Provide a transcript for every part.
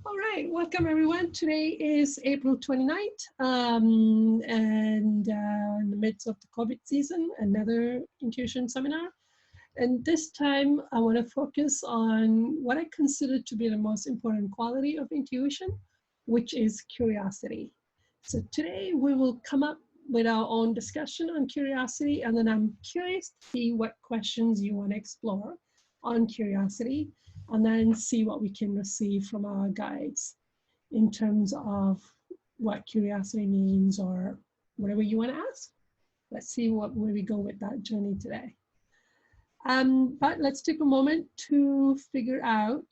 All right, welcome everyone. Today is April 29th, and in the midst of the COVID season, another intuition seminar. And this time I want to focus on what I consider to be the most important quality of intuition, which is curiosity. So today we will come up with our own discussion on curiosity, and then I'm curious to see what questions you want to explore on curiosity, and then see what we can receive from our guides in terms of what curiosity means or whatever you want to ask. Let's see where we go with that journey today. But let's take a moment to figure out,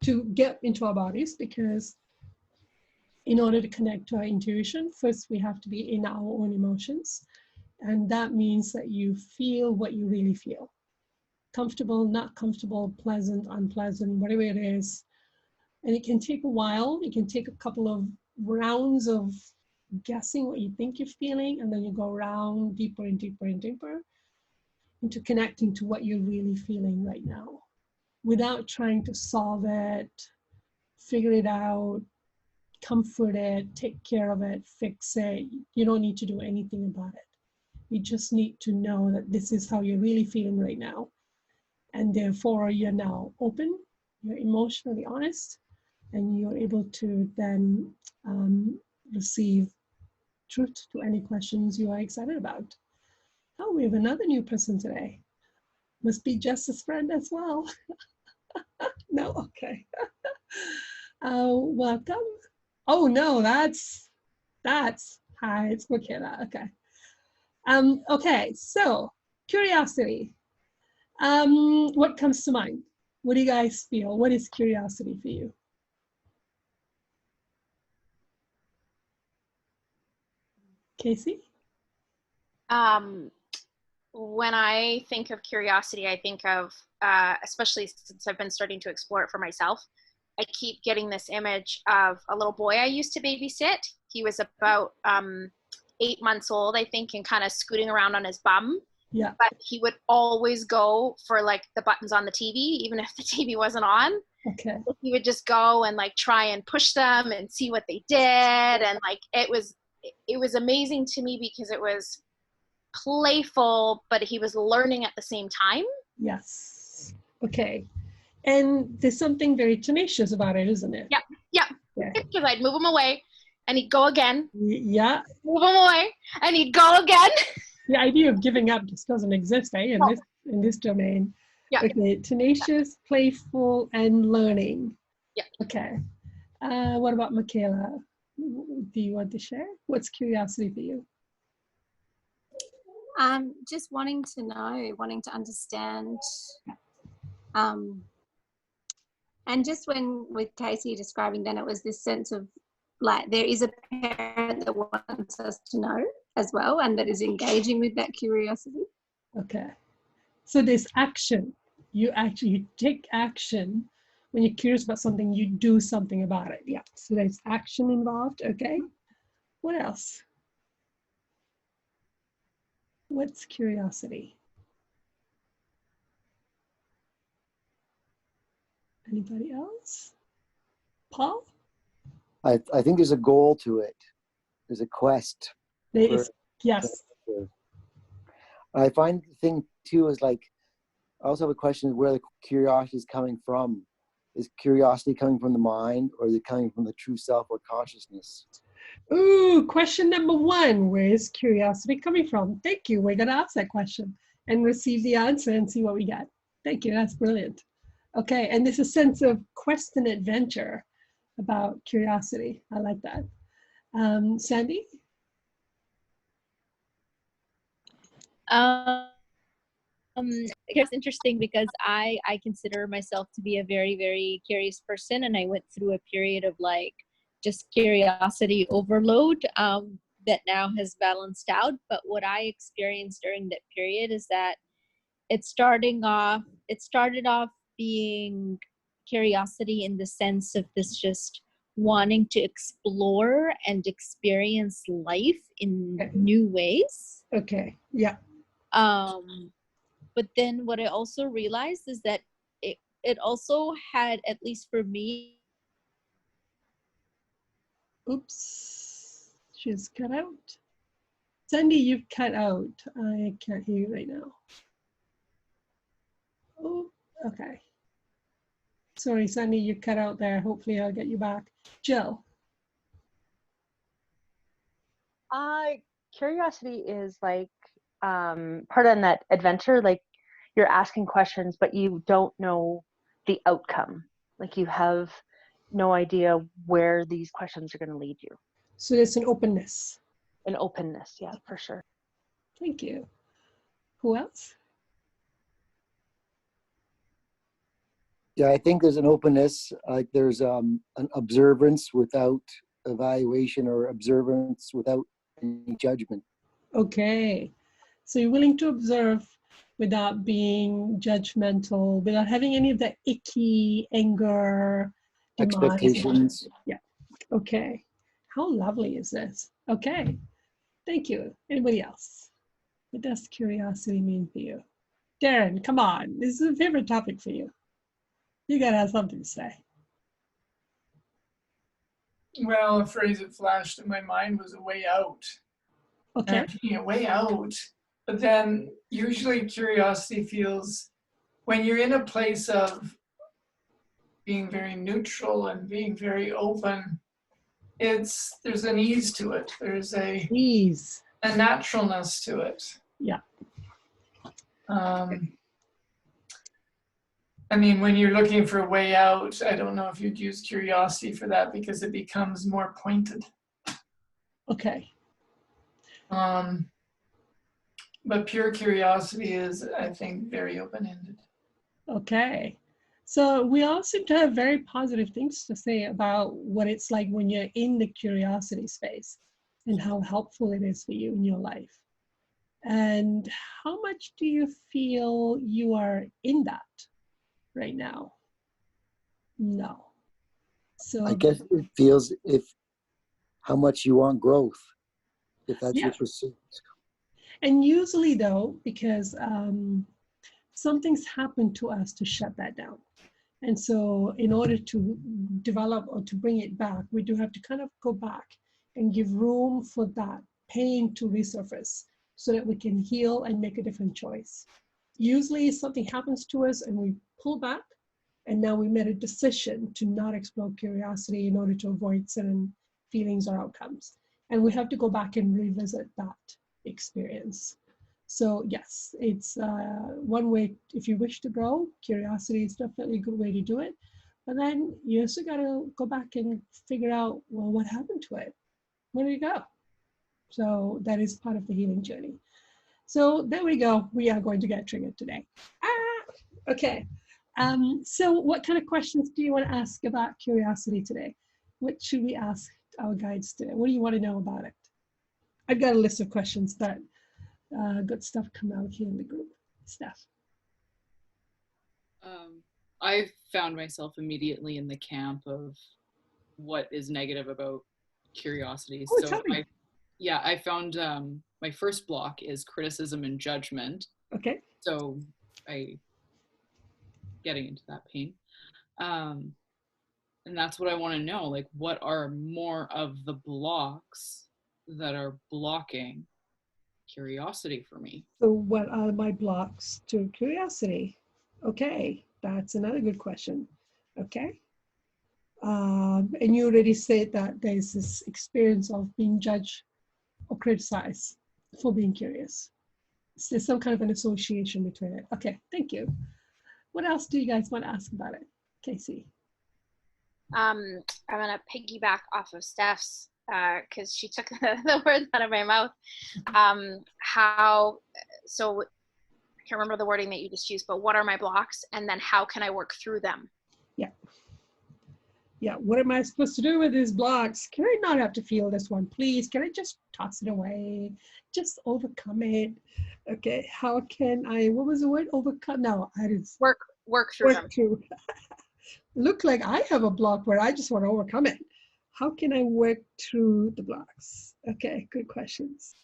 to get into our bodies, because in order to connect to our intuition, first we have to be in our own emotions. And that means that you feel what you really feel. Comfortable, not comfortable, pleasant, unpleasant, whatever it is. And it can take a while. It can take a couple of rounds of guessing what you think you're feeling, and then you go around deeper and deeper and deeper into connecting to what you're really feeling right now, without trying to solve it, figure it out, comfort it, take care of it, fix it. You don't need to do anything about it. You just need to know that this is how you're really feeling right now. And therefore, you're now open, you're emotionally honest, and you're able to then receive truth to any questions you are excited about. Oh, we have another new person today. Must be Jess's friend as well. No, okay. Welcome. Oh no, that's hi, it's Makeda. Okay. Okay, so curiosity. What comes to mind? What do you guys feel? What is curiosity for you? Casey? When I think of curiosity, I think of, especially since I've been starting to explore it for myself, I keep getting this image of a little boy I used to babysit. He was about 8 months old, I think, and kind of scooting around on his bum. Yeah. But he would always go for like the buttons on the TV, even if the TV wasn't on. Okay. He would just go and like try and push them and see what they did. And like, it was amazing to me because it was playful, but he was learning at the same time. Yes. Okay. And there's something very tenacious about it, isn't it? Yeah. Because I'd move him away and he'd go again. Yeah. Move him away and he'd go again. The idea of giving up just doesn't exist, eh? In this domain. Yeah. Okay. Tenacious, playful, and learning. Yeah. Okay. What about Michaela? Do you want to share? What's curiosity for you? Just wanting to know, wanting to understand. And just when with Casey describing, then it was this sense of like there is a parent that wants us to know as well, and that is engaging with that curiosity. Okay. So there's action. You take action. When you're curious about something, you do something about it. Yeah. So there's action involved. Okay. What else? What's curiosity? Anybody else? Paul? I think there's a goal to it. There's a quest. There is, yes. I find the thing too is like, I also have a question of where the curiosity is coming from. Is curiosity coming from the mind, or is it coming from the true self or consciousness? Ooh, question number one, where is curiosity coming from? Thank you. We're going to ask that question and receive the answer and see what we get. Thank you. That's brilliant. Okay, and there's a sense of quest and adventure about curiosity. I like that. Sandy? It's interesting because I consider myself to be a very, very curious person, and I went through a period of like just curiosity overload that now has balanced out. But what I experienced during that period is that it started off being curiosity in the sense of this just wanting to explore and experience life in new ways. Okay, yeah. But then what I also realized is that it also had, at least for me. Oops, she's cut out. Sandy, you've cut out. I can't hear you right now. Oh, okay. Sorry, Sandy, you cut out there. Hopefully I'll get you back. Jill. Curiosity is like part of that adventure. Like you're asking questions, but you don't know the outcome. Like you have no idea where these questions are going to lead you. So there's an openness. An openness, yeah, for sure. Thank you. Who else? Yeah, I think there's an openness, like there's an observance without evaluation or observance without any judgment. Okay. So you're willing to observe without being judgmental, without having any of that icky anger, demands. Expectations. Yeah. Okay. How lovely is this? Okay. Thank you. Anybody else? What does curiosity mean for you? Darren, come on. This is a favorite topic for you. You gotta have something to say. Well, a phrase that flashed in my mind was a way out. Okay. A way out. But then usually curiosity feels, when you're in a place of being very neutral and being very open, there's an ease to it. There's a naturalness to it. Yeah. I mean, when you're looking for a way out, I don't know if you'd use curiosity for that because it becomes more pointed. Okay. But pure curiosity is, I think, very open-ended. Okay. So we all seem to have very positive things to say about what it's like when you're in the curiosity space and how helpful it is for you in your life. And how much do you feel you are in that right now? No. So I guess it feels how much you want growth, if that's your pursuit. And usually though, because something's happened to us to shut that down. And so in order to develop or to bring it back, we do have to kind of go back and give room for that pain to resurface so that we can heal and make a different choice. Usually something happens to us and we pull back, and now we made a decision to not explore curiosity in order to avoid certain feelings or outcomes. And we have to go back and revisit that experience. So yes, it's one way. If you wish to grow, curiosity is definitely a good way to do it. But then you also got to go back and figure out, well, what happened to it? Where did it go? So that is part of the healing journey. So there we go. We are going to get triggered today. Okay. So what kind of questions do you want to ask about curiosity today? What should we ask our guides today? What do you want to know about it? I've got a list of questions that good stuff come out here in the group. Steph. I found myself immediately in the camp of what is negative about curiosity. Oh, so I found my first block is criticism and judgment. Okay. So getting into that pain. And that's what I want to know. Like, what are more of the blocks that are blocking curiosity for me? So what are my blocks to curiosity? Okay, that's another good question. Okay. And you already said that there's this experience of being judged or criticized for being curious. So there's some kind of an association between it. Okay, thank you. What else do you guys want to ask about it? Casey. I'm gonna piggyback off of Steph's because she took the words out of my mouth. So I can't remember the wording that you just used, but what are my blocks, and then how can I work through them? Yeah, what am I supposed to do with these blocks? Can I not have to feel this one, please? Can I just toss it away? Just overcome it? Okay, how can I, what was the word? Overcome? No, I didn't. Work through them. Look like I have a block where I just want to overcome it. How can I work through the blocks? Okay, good questions.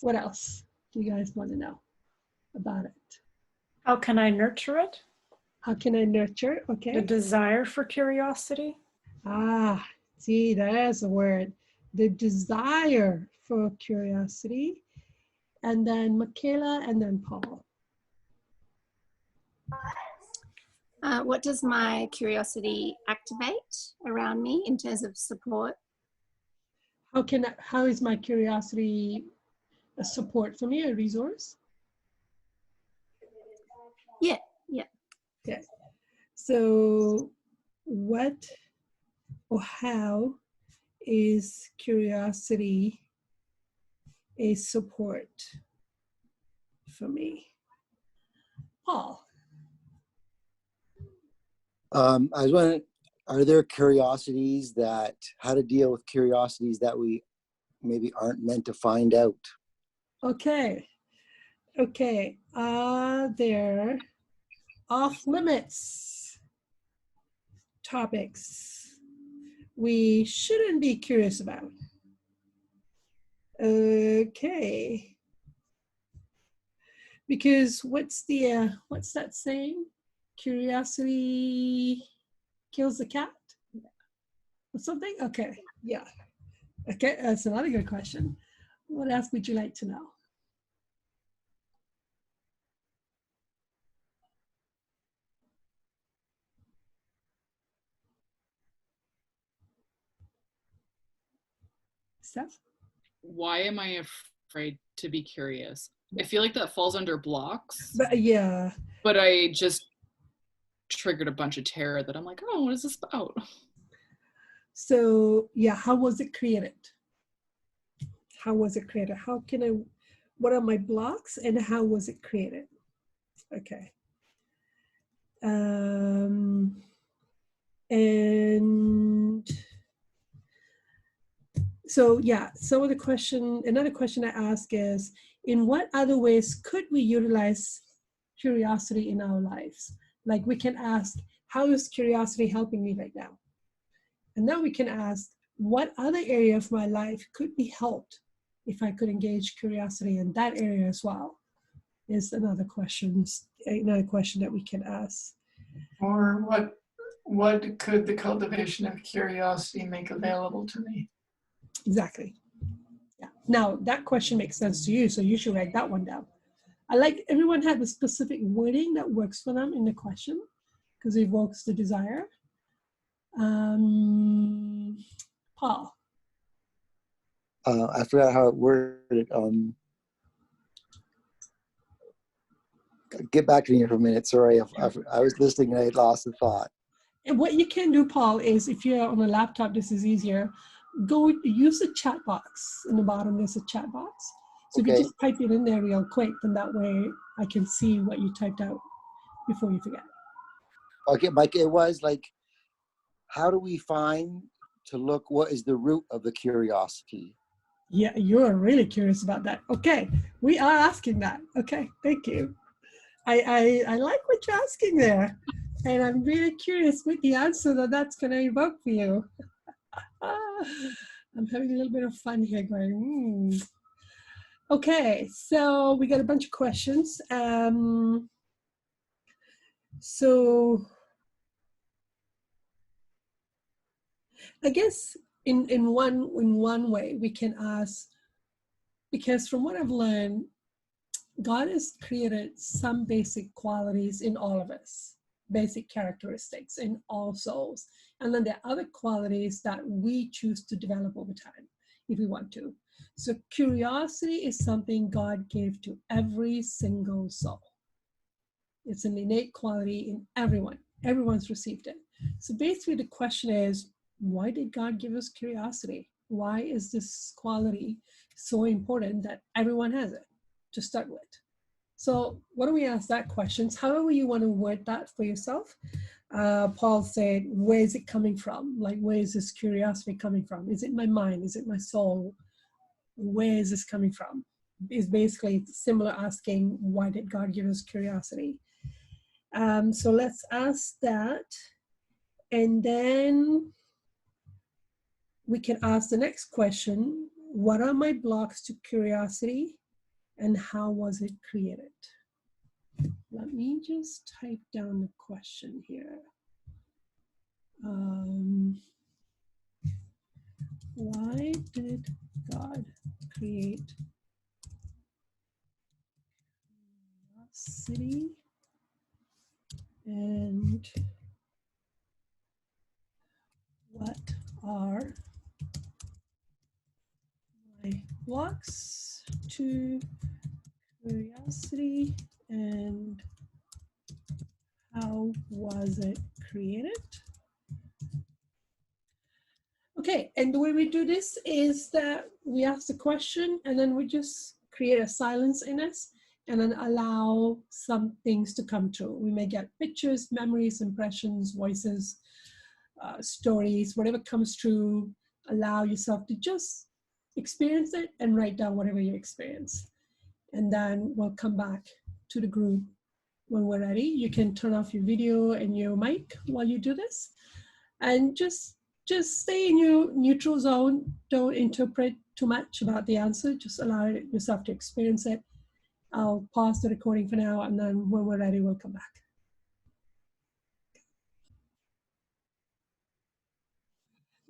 What else do you guys want to know about it? How can I nurture it? How can I nurture? The Okay. desire for curiosity. Ah, see, there's a word. The desire for curiosity. And then Michaela, and then Paul. What does my curiosity activate around me in terms of support? How is my curiosity a support for me, a resource? Yeah. Okay. So what or how is curiosity a support for me? Paul. I was wondering, are there curiosities that, how to deal with curiosities that we maybe aren't meant to find out? Okay. Are there off limits topics we shouldn't be curious about? Okay. Because what's that saying? Curiosity kills the cat? Or something? Okay. Yeah. Okay, that's another good question. What else would you like to know? Steph? Why am I afraid to be curious? I feel like that falls under blocks, But yeah. but I just triggered a bunch of terror that I'm like, oh, what is this about? So yeah, how was it created? How was it created? What are my blocks and how was it created? Okay. And so yeah, another question I ask is, in what other ways could we utilize curiosity in our lives? Like we can ask, how is curiosity helping me right now? And then we can ask, what other area of my life could be helped if I could engage curiosity in that area as well? Is another question that we can ask. Or what could the cultivation of curiosity make available to me? Exactly. Yeah. Now that question makes sense to you, so you should write that one down. I like everyone had a specific wording that works for them in the question because it evokes the desire. Paul. I forgot how it worded. Get back to me for a minute. Sorry, I was listening and I had lost the thought. And what you can do, Paul, is if you're on a laptop, this is easier. Go use the chat box in the bottom. There's a chat box. So Okay. if you just type it in there real quick, then that way I can see what you typed out before you forget. Okay, Mike, it was like, how do we find to look, what is the root of the curiosity? Yeah, you're really curious about that. Okay, we are asking that. Okay, thank you. I like what you're asking there. And I'm really curious with the answer that's going to evoke for you. I'm having a little bit of fun here going, Okay, so we got a bunch of questions. So I guess in one way we can ask, because from what I've learned, God has created some basic qualities in all of us, basic characteristics in all souls. And then there are other qualities that we choose to develop over time if we want to. So curiosity is something God gave to every single soul. It's an innate quality in everyone. Everyone's received it. So basically the question is, why did God give us curiosity? Why is this quality so important that everyone has it to start with? So why don't we ask that question? However you want to word that for yourself. Paul said, where is it coming from? Like, where is this curiosity coming from? Is it my mind? Is it my soul? Where is this coming from? Is basically similar asking, why did God give us curiosity? So let's ask that. And then we can ask the next question, what are my blocks to curiosity and how was it created? let me just type down the question here. Why did God create city? And what are my blocks to curiosity, and how was it created? Okay, and the way we do this is that we ask the question and then we just create a silence in us and then allow some things to come through. We may get pictures, memories, impressions, voices, stories, whatever comes through. Allow yourself to just experience it and write down whatever you experience. And then we'll come back to the group when we're ready. You can turn off your video and your mic while you do this. And just stay in your neutral zone. Don't interpret too much about the answer. Just allow yourself to experience it. I'll pause the recording for now, and then when we're ready, we'll come back.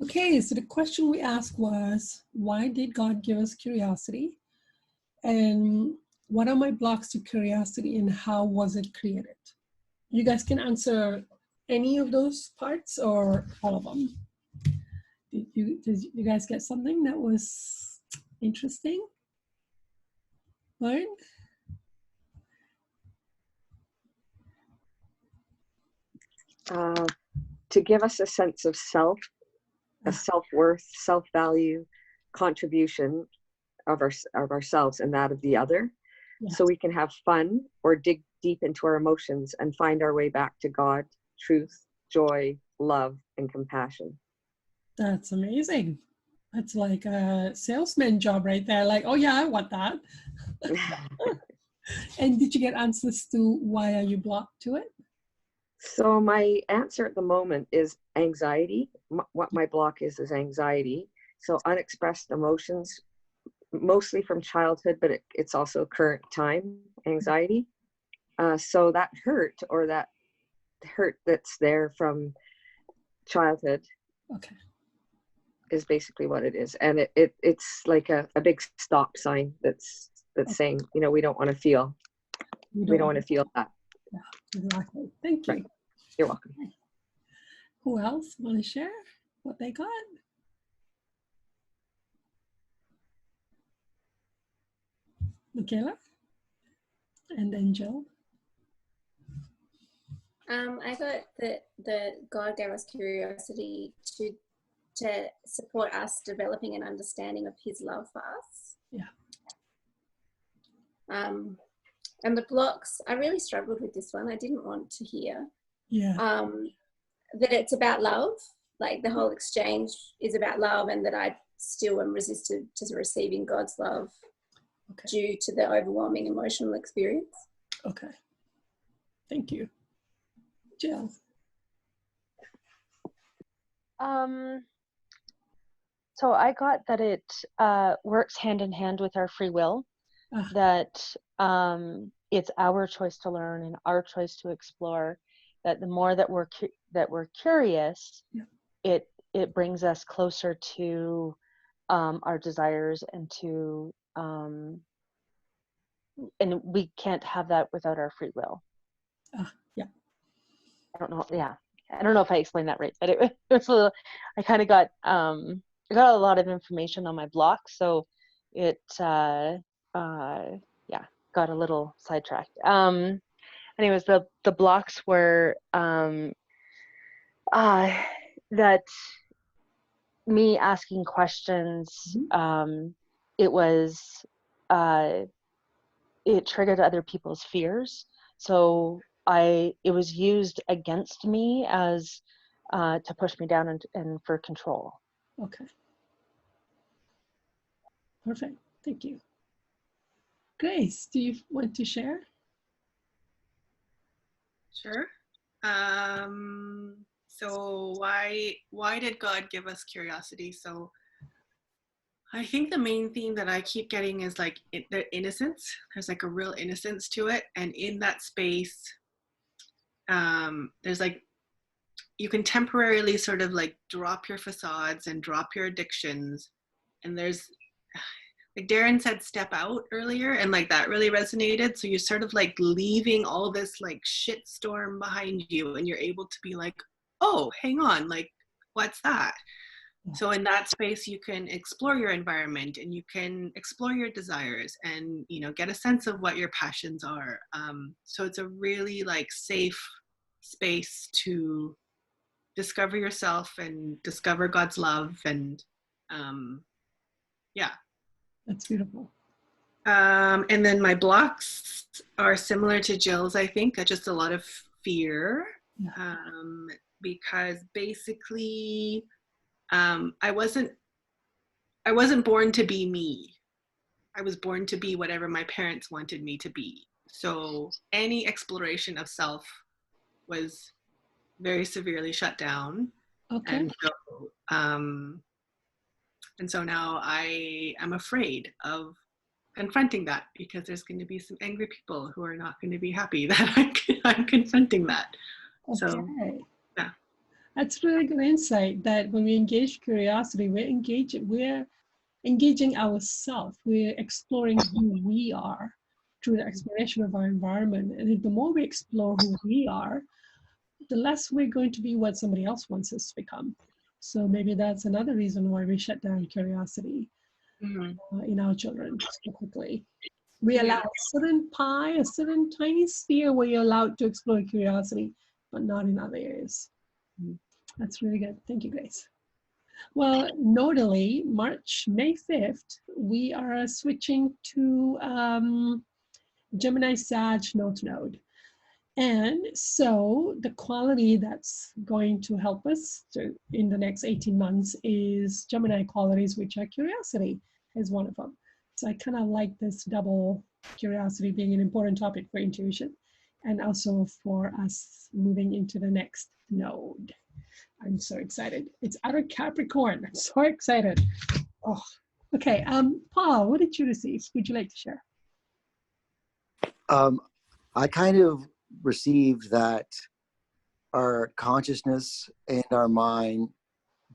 Okay, so the question we asked was, why did God give us curiosity? And what are my blocks to curiosity, and how was it created? You guys can answer any of those parts or all of them. Did you guys get something that was interesting? Learned? To give us a sense of self, a self-worth, self-value, contribution of ourselves and that of the other, so we can have fun or dig deep into our emotions and find our way back to God, truth, joy, love, and compassion. That's amazing. That's like a salesman job right there. Like, oh yeah, I want that. And did you get answers to why are you blocked to it? So my answer at the moment is anxiety. What my block is anxiety. So unexpressed emotions, mostly from childhood, but it's also current time anxiety. So that hurt, or that hurt that's there from childhood, okay, is basically what it is. And it's like a big stop sign that's okay, saying, you know, we don't want to feel, we don't want to feel that. Yeah, exactly. Thank you. Right. You're welcome. Who else want to share what they got? Michaela? And then Jill? I got that God gave us curiosity to support us developing an understanding of His love for us. Yeah. And the blocks, I really struggled with this one. I didn't want to hear. Yeah. That it's about love, like the whole exchange is about love, and that I still am resistant to receiving God's love due to the overwhelming emotional experience. Okay. Thank you. Jill? So I got that it works hand in hand with our free will, that it's our choice to learn and our choice to explore, that the more that we're curious, it brings us closer to our desires and to and we can't have that without our free will. Yeah. I don't know. Yeah. I don't know if I explained that right, but it was a little, I kind of got, I got a lot of information on my block. So it, yeah, got a little sidetracked. Anyways, the blocks were, that me asking questions, it was, it triggered other people's fears. So it was used against me as to push me down and for control. Okay. Perfect. Thank you. Grace, do you want to share? Sure. So why did God give us curiosity? So I think the main theme that I keep getting is like the innocence. There's like a real innocence to it. And in that space, there's like, you can temporarily sort of like drop your facades and drop your addictions. And there's, like Darren said, step out earlier, and like that really resonated. So you're sort of like leaving all this like shit storm behind you, and you're able to be like, oh, hang on, like, what's that? So in that space, you can explore your environment, and you can explore your desires, and, you know, get a sense of what your passions are. So it's a really like safe space to discover yourself and discover God's love. And yeah. That's beautiful. And then my blocks are similar to Jill's, I think, just a lot of fear. Yeah. Because basically, I wasn't born to be me. I was born to be whatever my parents wanted me to be. So any exploration of self was very severely shut down. Okay. And so now I am afraid of confronting that, because there's going to be some angry people who are not going to be happy that I'm confronting that. Okay. So yeah. That's really good insight, that when we engage curiosity, we're engaging ourselves. We're exploring who we are through the exploration of our environment. And the more we explore who we are, the less we're going to be what somebody else wants us to become. So maybe that's another reason why we shut down curiosity in our children specifically. We allow a certain tiny sphere where you're allowed to explore curiosity, but not in other areas. That's really good. Thank you, Grace. Well, notably, May 5th, we are switching to Gemini Sag North Node. And so the quality that's going to help us in the next 18 months is Gemini qualities, which are curiosity is one of them. So I kind of like this double curiosity being an important topic for intuition, and also for us moving into the next node. I'm so excited. It's outer Capricorn. I'm so excited. Oh, okay. Paul, what did you receive? Would you like to share? I kind of received that our consciousness and our mind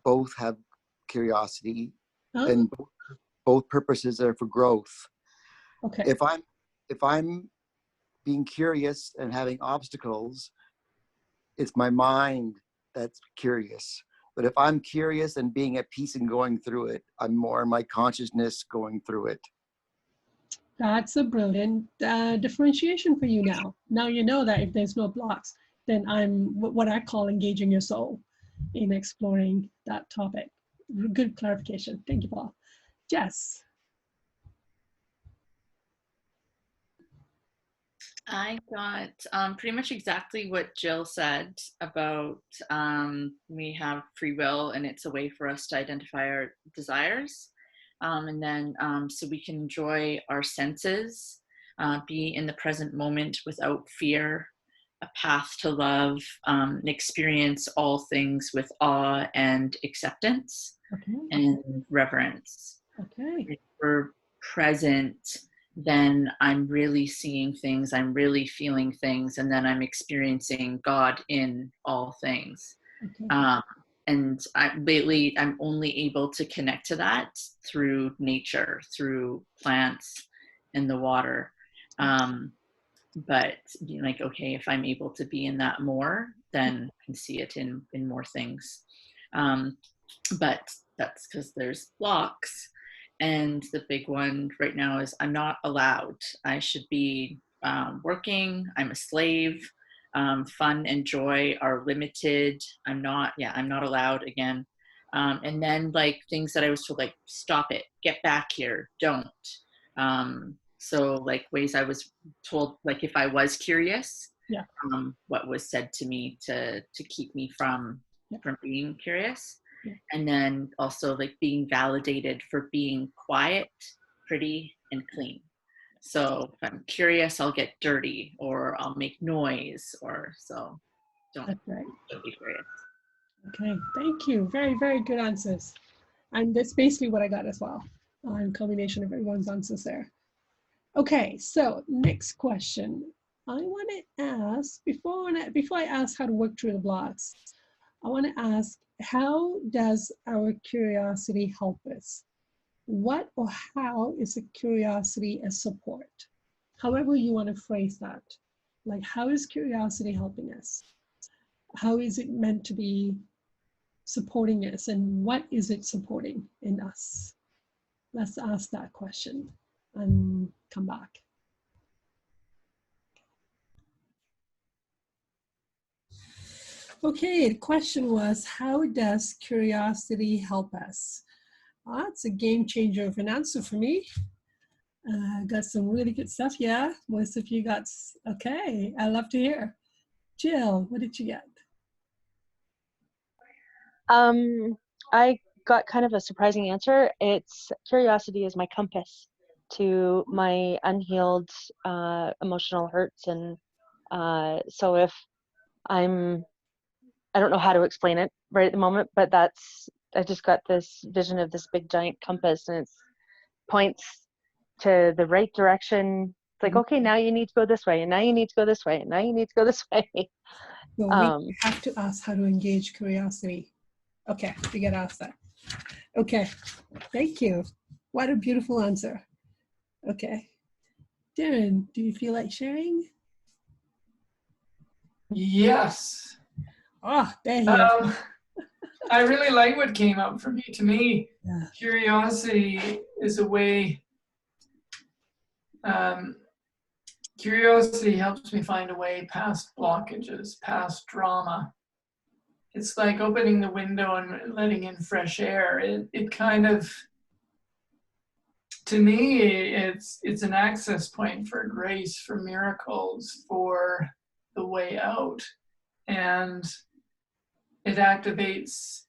both have curiosity, and both purposes are for growth. Okay. If I'm being curious and having obstacles, it's my mind that's curious. But if I'm curious and being at peace and going through it, I'm more in my consciousness going through it. That's a brilliant differentiation for you now. Now you know that if there's no blocks, then I'm what I call engaging your soul in exploring that topic. Good clarification. Thank you, Paul. Jess. I got pretty much exactly what Jill said about we have free will, and it's a way for us to identify our desires. And then so we can enjoy our senses, be in the present moment without fear, a path to love, and experience all things with awe and acceptance and reverence. Okay. If we're present, then I'm really seeing things, I'm really feeling things, and then I'm experiencing God in all things. Okay. And lately, I'm only able to connect to that through nature, through plants and the water. But you know, like, okay, if I'm able to be in that more, then I can see it in more things. But that's because there's blocks. And the big one right now is I'm not allowed. I should be working. I'm a slave. Fun and joy are limited. I'm not allowed again. And then like things that I was told, like, stop it, get back here, don't. So like ways I was told, like if I was curious, what was said to me to keep me from being curious. And then also like being validated for being quiet, pretty, and clean. So if I'm curious, I'll get dirty or I'll make noise, or so don't be curious. Okay, thank you. Very, very good answers. And that's basically what I got as well. Combination of everyone's answers there. Okay, so next question. I want to ask, before I ask how to work through the blocks, I want to ask, how does our curiosity help us? What or how is a curiosity a support? However you want to phrase that. Like, how is curiosity helping us? How is it meant to be supporting us, and what is it supporting in us? Let's ask that question and come back. Okay, the question was, how does curiosity help us? It's a game changer of an answer for me. Got some really good stuff. Yeah, most of you got, okay, I love to hear. Jill, what did you get? I got kind of a surprising answer. It's curiosity is my compass to my unhealed emotional hurts. And so if I don't know how to explain it right at the moment, but I just got this vision of this big giant compass, and it points to the right direction. It's like, okay, now you need to go this way, and now you need to go this way, and now you need to go this way. Well, we have to ask how to engage curiosity. Okay, we got to ask that. Okay, thank you. What a beautiful answer. Okay. Darren, do you feel like sharing? Yes. Oh, there you go. I really like what came up for me. To me, yeah. Curiosity is a way, curiosity helps me find a way past blockages, past drama. It's like opening the window and letting in fresh air. It kind of, to me, it's an access point for grace, for miracles, for the way out. And it activates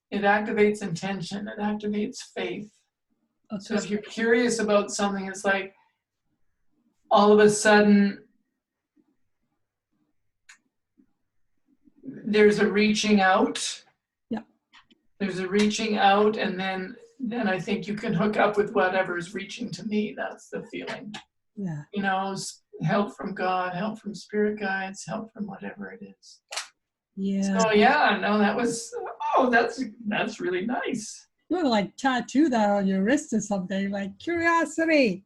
intention, it activates faith. Okay. So if you're curious about something, it's like all of a sudden there's a reaching out. Yeah. There's a reaching out, and then I think you can hook up with whatever's reaching to me. That's the feeling. Yeah. You know, help from God, help from spirit guides, help from whatever it is. Yeah. So yeah, no, that's really nice. You want to like tattoo that on your wrist or something, like curiosity.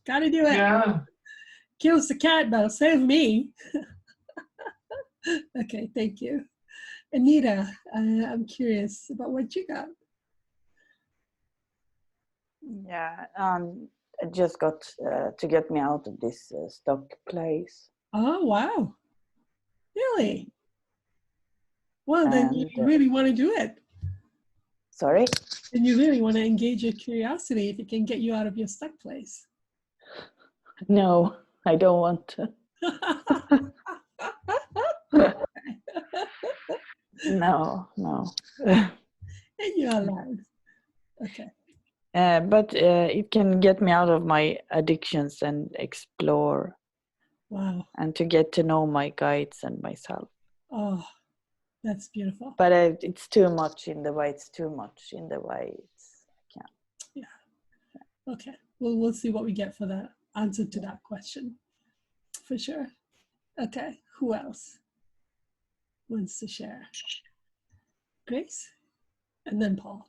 Gotta do it. Yeah. Kills the cat, but save me. Okay, thank you. Anita, I'm curious about what you got. Yeah, I just got to get me out of this stuck place. Oh, wow. Really? Well, then you really want to do it. Sorry? And you really want to engage your curiosity if it can get you out of your stuck place. No, I don't want to. No. And you're allowed. Okay. But it can get me out of my addictions and explore. Wow. And to get to know my guides and myself. Oh, that's beautiful. But it's too much in the way. It's too much in the way. I can't. Yeah. Okay. Well, we'll see what we get for the answer to that question. For sure. Okay. Who else wants to share? Grace? And then Paul.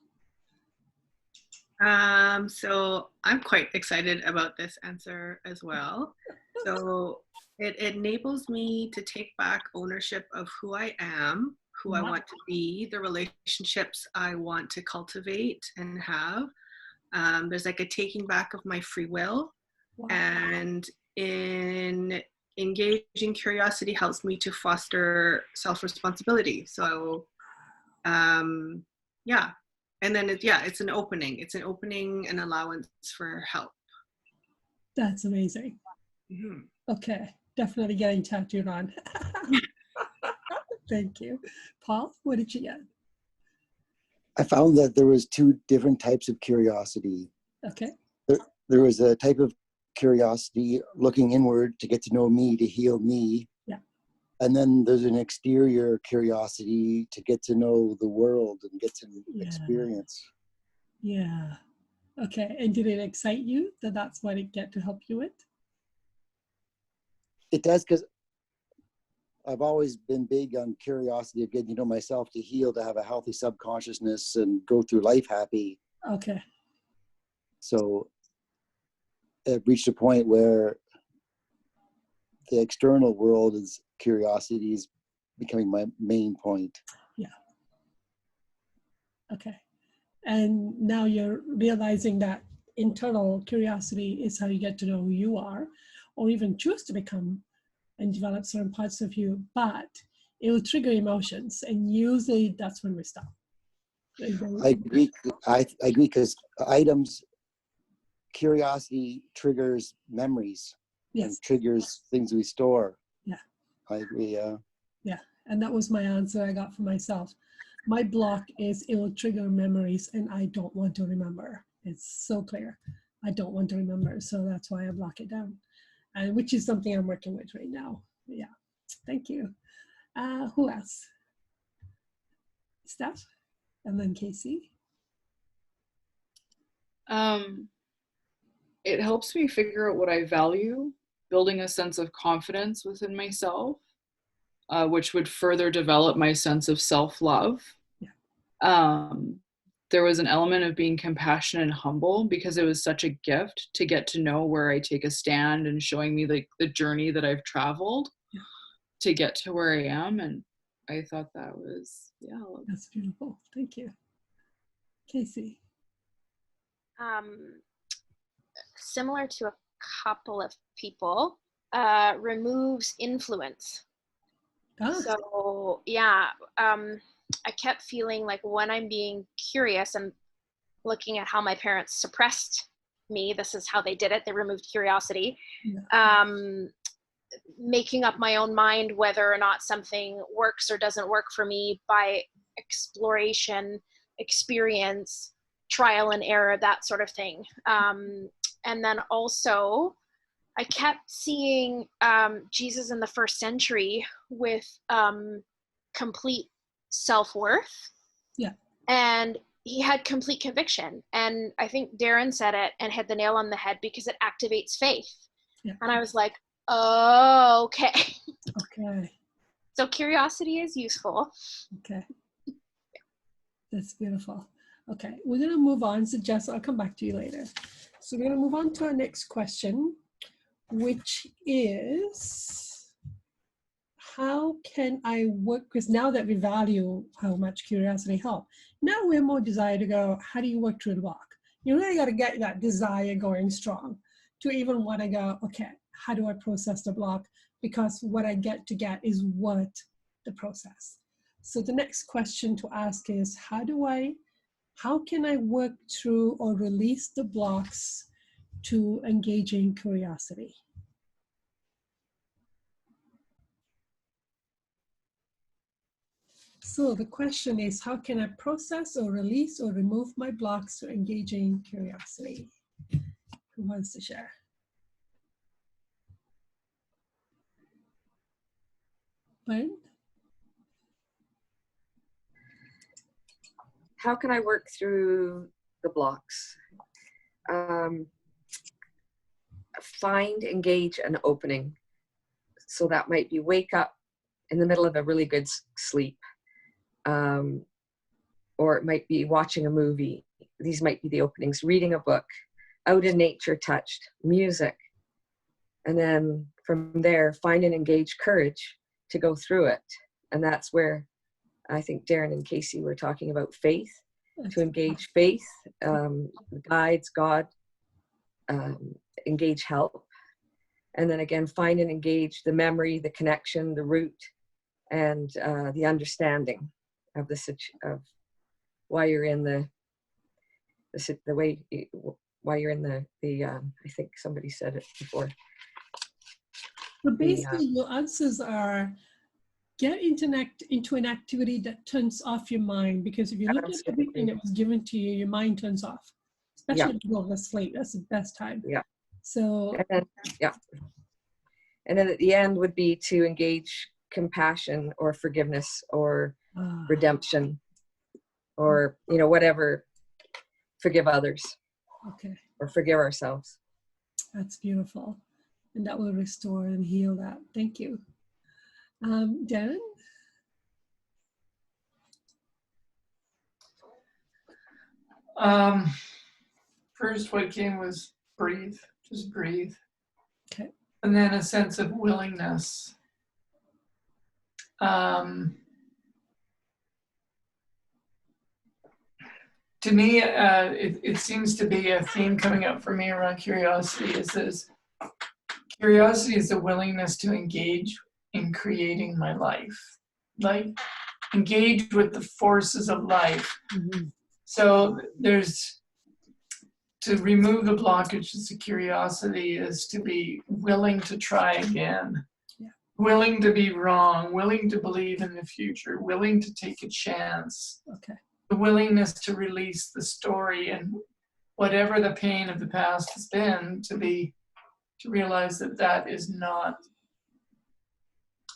So I'm quite excited about this answer as well. So it enables me to take back ownership of who I am, who I want to be, the relationships I want to cultivate and have. There's like a taking back of my free will. Wow. And in engaging curiosity helps me to foster self-responsibility. So yeah. And then it's an opening. It's an opening and allowance for help. That's amazing. Mm-hmm. Okay, definitely getting tattooed on. Thank you. Paul, what did you get? I found that there was two different types of curiosity. Okay. There was a type of curiosity looking inward to get to know me, to heal me. Yeah. And then there's an exterior curiosity to get to know the world and get to experience. Yeah. Okay, and did it excite you that that's what it get to help you with? It does, because I've always been big on curiosity of getting to know myself, to heal, to have a healthy subconsciousness and go through life happy. Okay. So it reached a point where the external world is curiosity is becoming my main point. Yeah. Okay. And now you're realizing that internal curiosity is how you get to know who you are, or even choose to become and develop certain parts of you, but it will trigger emotions, and usually that's when we stop. I agree. I agree, because curiosity triggers memories. Yes. And triggers things we store. Yeah. I agree. Yeah, and that was my answer I got for myself. My block is it will trigger memories, and I don't want to remember. It's so clear. I don't want to remember, so that's why I block it down, and which is something I'm working with right now. Yeah, thank you. Who else? Steph, and then Casey. It helps me figure out what I value, building a sense of confidence within myself, which would further develop my sense of self-love. Yeah. There was an element of being compassionate and humble, because it was such a gift to get to know where I take a stand and showing me like the journey that I've traveled to get to where I am. And I thought that was, yeah. That's beautiful. Thank you. Casey. Similar to a couple of people, removes influence. So yeah, I kept feeling like when I'm being curious and looking at how my parents suppressed me, this is how they did it. They removed curiosity. Yeah. Making up my own mind whether or not something works or doesn't work for me by exploration, experience, trial and error, that sort of thing. And then also, I kept seeing Jesus in the first century with complete self-worth. Yeah. And he had complete conviction. And I think Darren said it and hit the nail on the head, because it activates faith. Yeah. And I was like, oh, okay. Okay. So curiosity is useful. Okay. That's beautiful. Okay, we're going to move on. So Jess, I'll come back to you later. So we're going to move on to our next question, which is, how can I work? Because now that we value how much curiosity helps, now we're more desire to go, how do you work through the block? You really got to get that desire going strong to even want to go, okay, how do I process the block? Because what I get is what the process. So the next question to ask is, how can I work through or release the blocks to engaging curiosity? So the question is, how can I process or release or remove my blocks to engaging curiosity? Who wants to share? Brian? How can I work through the blocks? Find, engage an opening. So that might be wake up in the middle of a really good sleep. Or it might be watching a movie. These might be the openings. Reading a book, out in nature, touched, music. And then from there, find and engage courage to go through it. And that's where I think Darren and Casey were talking about faith, to engage faith, guides, God, engage help. And then again, find and engage the memory, the connection, the root, and the understanding of of why you're in why you're in the I think somebody said it before. But basically your answers are, get into an activity that turns off your mind, because if you look at everything that was given to you, your mind turns off, especially if you go to sleep. That's the best time. Yeah. So and then at the end would be to engage compassion or forgiveness or redemption, or whatever, forgive others. Okay. or forgive ourselves. That's beautiful. And that will restore and heal that. Thank you. Darren? First, what came was breathe, just breathe. Okay. And then a sense of willingness. To me, it seems to be a theme coming up for me around curiosity. Curiosity is the willingness to engage in creating my life, like engage with the forces of life. Mm-hmm. So to remove the blockages to curiosity is to be willing to try again, willing to be wrong, willing to believe in the future, willing to take a chance. Okay. The willingness to release the story and whatever the pain of the past has been, to realize that that is not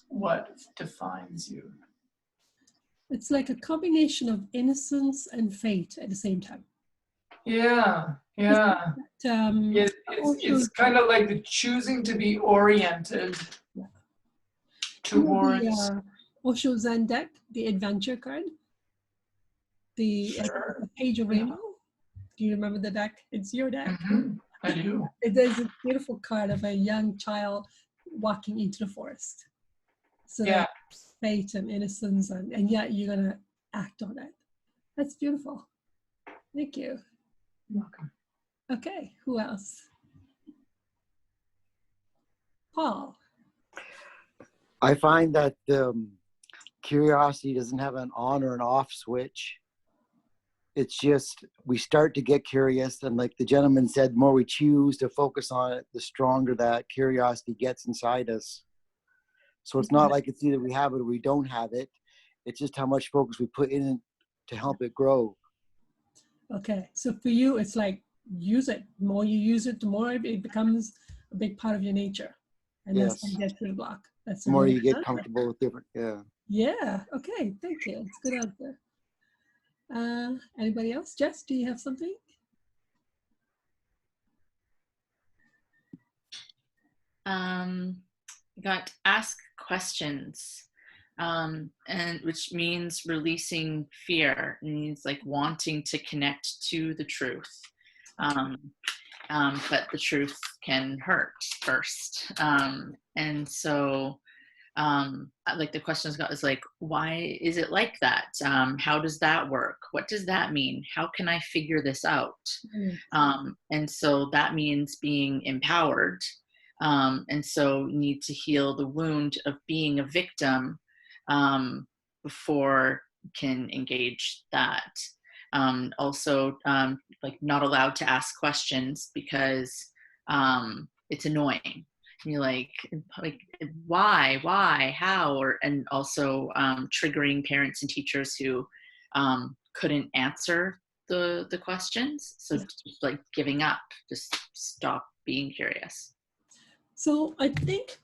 what defines you. It's like a combination of innocence and fate at the same time. Yeah. It's kind of like the choosing to be oriented towards the Osho Zen deck, the adventure card, the Page of Rainbow. Do you remember the deck? It's your deck. Mm-hmm. I do. There's a beautiful card of a young child walking into the forest. So that's fate and innocence, and yet you're gonna act on it. That's beautiful. Thank you. You're welcome. Okay, who else? Paul. I find that curiosity doesn't have an on or an off switch. It's just, we start to get curious, and like the gentleman said, the more we choose to focus on it, the stronger that curiosity gets inside us. So it's not like it's either we have it or we don't have it. It's just how much focus we put in it to help it grow. Okay, so for you, it's like use it. The more you use it, the more it becomes a big part of your nature. And that's how you get through the block. That's the more you get comfortable with different, Yeah, okay, thank you. It's a good answer. Anybody else? Jess, do you have something? Got ask questions, and which means releasing fear. It means like wanting to connect to the truth. But the truth can hurt first. And so like the questions got is like, why is it like that? How does that work? What does that mean? How can I figure this out? And so that means being empowered. And so you need to heal the wound of being a victim before you can engage that. Also, like not allowed to ask questions because it's annoying. You're like why, how, and also triggering parents and teachers who couldn't answer the questions. So just like giving up, just stop being curious. So I think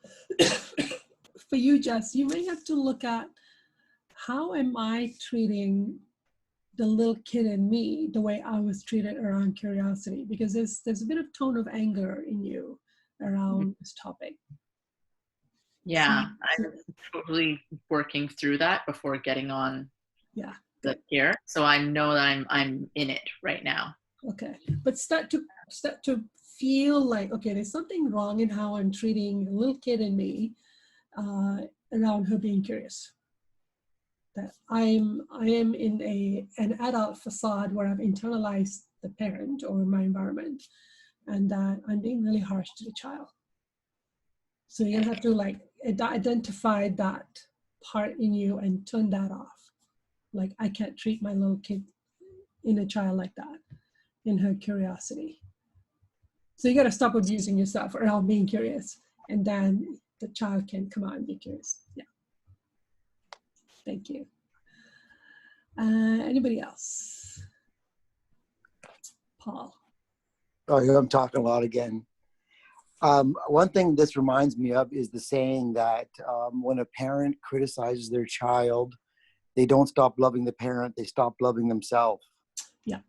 for you, Jess, you may have to look at how am I treating the little kid in me the way I was treated around curiosity, because there's a bit of tone of anger in you around this topic. Yeah, I'm totally working through that before getting on here. So I know that I'm in it right now. Okay, but start to feel like, okay, there's something wrong in how I'm treating a little kid in me around her being curious. That I am in an adult facade where I've internalized the parent or my environment, and that I'm being really harsh to the child. So you're gonna have to like identify that part in you and turn that off. Like, I can't treat my little kid, inner child, like that in her curiosity. So you got to stop abusing yourself around being curious, and then the child can come out and be curious. Yeah. Thank you. Anybody else? Paul. Oh, I'm talking a lot again. One thing this reminds me of is the saying that when a parent criticizes their child, they don't stop loving the parent, they stop loving themselves. Yeah.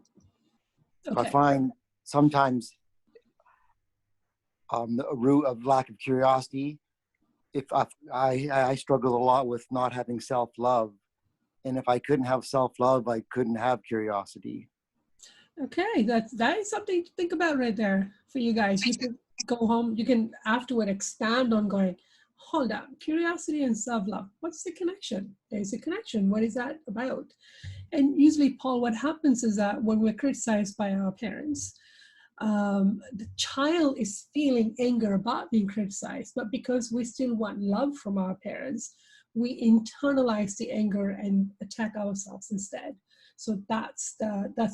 Okay. I find sometimes a root of lack of curiosity. If I struggle a lot with not having self-love, and if I couldn't have self-love, I couldn't have curiosity. Okay, that is something to think about right there for you guys. You can go home, you can afterward expand on going, hold up, curiosity and self-love, what's the connection? There's a connection. What is that about? And usually, Paul, what happens is that when we're criticized by our parents, the child is feeling anger about being criticized, but because we still want love from our parents, we internalize the anger and attack ourselves instead. So that's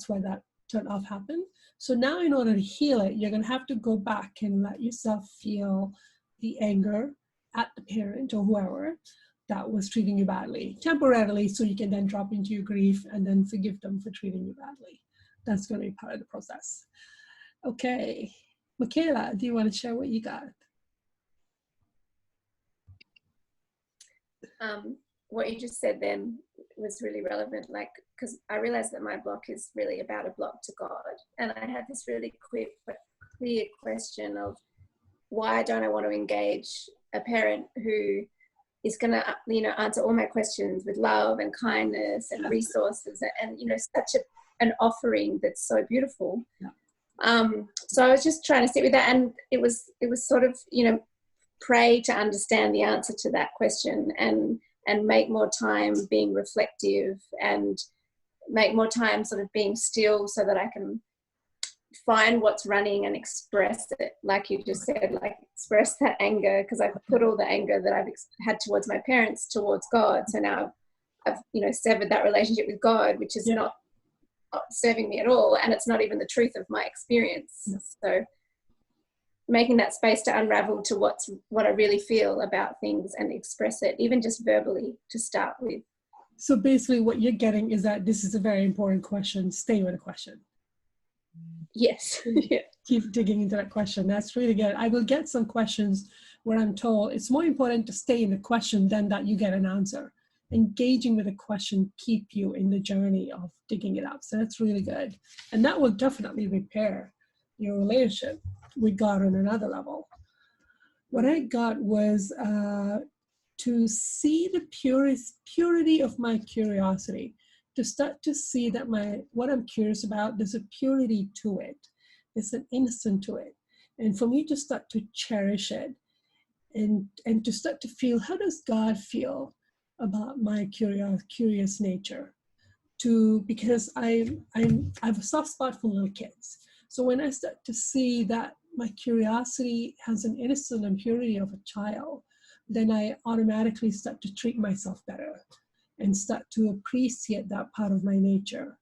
why that turn off happened. So now in order to heal it, you're going to have to go back and let yourself feel the anger at the parent or whoever that was treating you badly temporarily, so you can then drop into your grief and then forgive them for treating you badly. That's going to be part of the process. Okay, Michaela, do you want to share what you got? What you just said then was really relevant, like, because I realized that my block is really about a block to God. And I had this really clear question of, why don't I want to engage a parent who is going to, answer all my questions with love and kindness and resources and such an offering that's so beautiful. Yeah. So I was just trying to sit with that, and it was sort of, pray to understand the answer to that question and make more time being reflective and make more time sort of being still so that I can find what's running and express it, like you just said, like express that anger, because I've put all the anger that I've had towards my parents towards God. So now I've severed that relationship with God, which is not serving me at all, and it's not even the truth of my experience. So making that space to unravel to what I really feel about things and express it, even just verbally, to start with. So basically what you're getting is that this is a very important question. Stay with the question. Yes. Keep digging into that question. That's really good. I will get some questions where I'm told it's more important to stay in the question than that you get an answer. Engaging with a question keep you in the journey of digging it up. So that's really good. And that will definitely repair your relationship with God on another level. What I got was to see the purity of my curiosity, to start to see that what I'm curious about, there's a purity to it. There's an innocence to it. And for me to start to cherish it and to start to feel, how does God feel about my curious nature? Because I have a soft spot for little kids. So when I start to see that my curiosity has an innocence and purity of a child, then I automatically start to treat myself better and start to appreciate that part of my nature.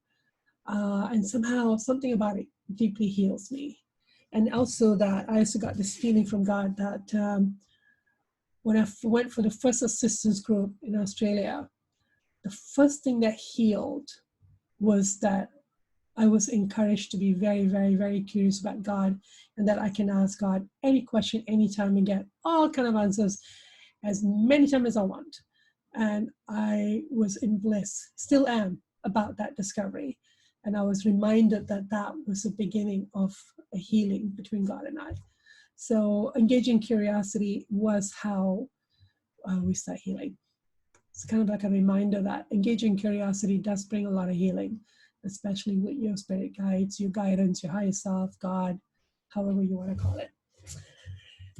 And somehow something about it deeply heals me. And also that I also got this feeling from God that when I went for the first assistance group in Australia, the first thing that healed was that I was encouraged to be very, very, very curious about God, and that I can ask God any question, anytime, and get all kind of answers as many times as I want. And I was in bliss, still am, about that discovery. And I was reminded that that was the beginning of a healing between God and I. So engaging curiosity was how we start healing. It's kind of like a reminder that engaging curiosity does bring a lot of healing, especially with your spirit guides, your guidance, your higher self, God, however you want to call it.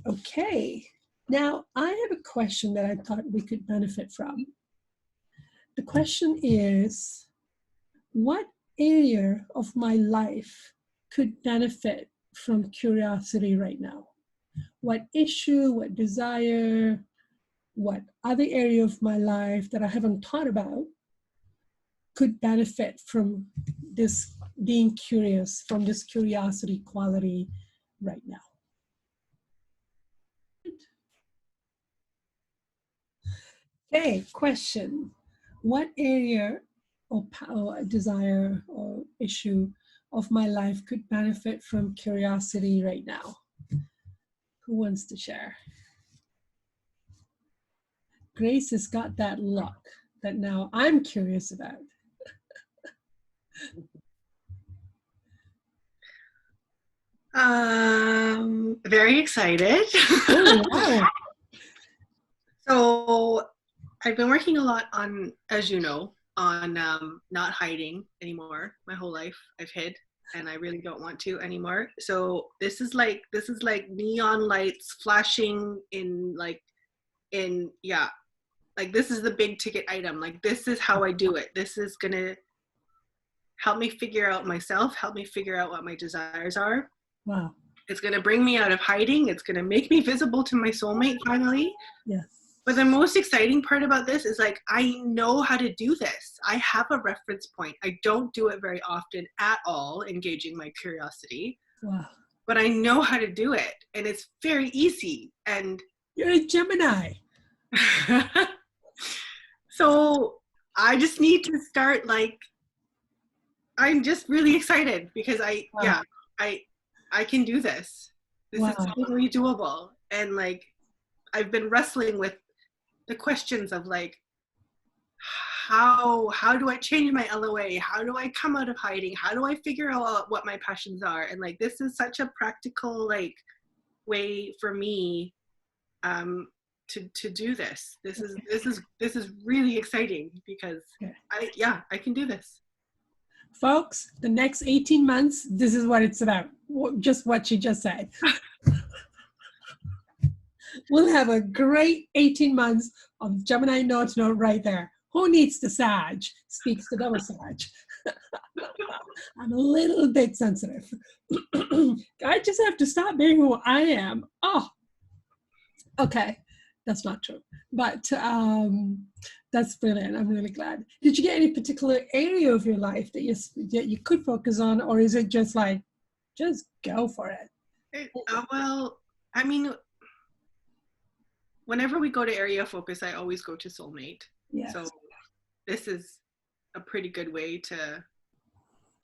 Okay, now I have a question that I thought we could benefit from. The question is, what area of my life could benefit from curiosity right now? What issue, what desire, what other area of my life that I haven't thought about could benefit from this being curious, from this curiosity quality right now? Okay, question. What area or desire or issue of my life could benefit from curiosity right now? Who wants to share? Grace has got that look that now I'm curious about. Very excited. Oh, wow. So I've been working a lot on, as you know, on not hiding anymore. My whole life I've hid, and I really don't want to anymore. So this is like neon lights flashing in like this is the big ticket item. Like, this is how I do it. This is gonna help me figure out myself, help me figure out what my desires are. Wow. It's gonna bring me out of hiding. It's gonna make me visible to my soulmate finally. Yes. But the most exciting part about this is, like, I know how to do this. I have a reference point. I don't do it very often at all, engaging my curiosity. Wow. But I know how to do it, and it's very easy. And you're a Gemini. So I just need to start, like, I'm just really excited because I can do this. This is totally doable. And, like, I've been wrestling with the questions of, like, how do I change my LOA? How do I come out of hiding? How do I figure out what my passions are? And, like, this is such a practical, like, way for me to do this. This is really exciting because I can do this. Folks, the next 18 months, this is what it's about. Just what she just said. We'll have a great 18 months of Gemini Note right there. Who needs the Sag? Speaks the double Sag. I'm a little bit sensitive. I just have to stop being who I am. Oh, okay. That's not true. But that's brilliant. I'm really glad. Did you get any particular area of your life that you could focus on, or is it just like, just go for it? Well, I mean, whenever we go to area of focus, I always go to soulmate. Yes. So this is a pretty good way to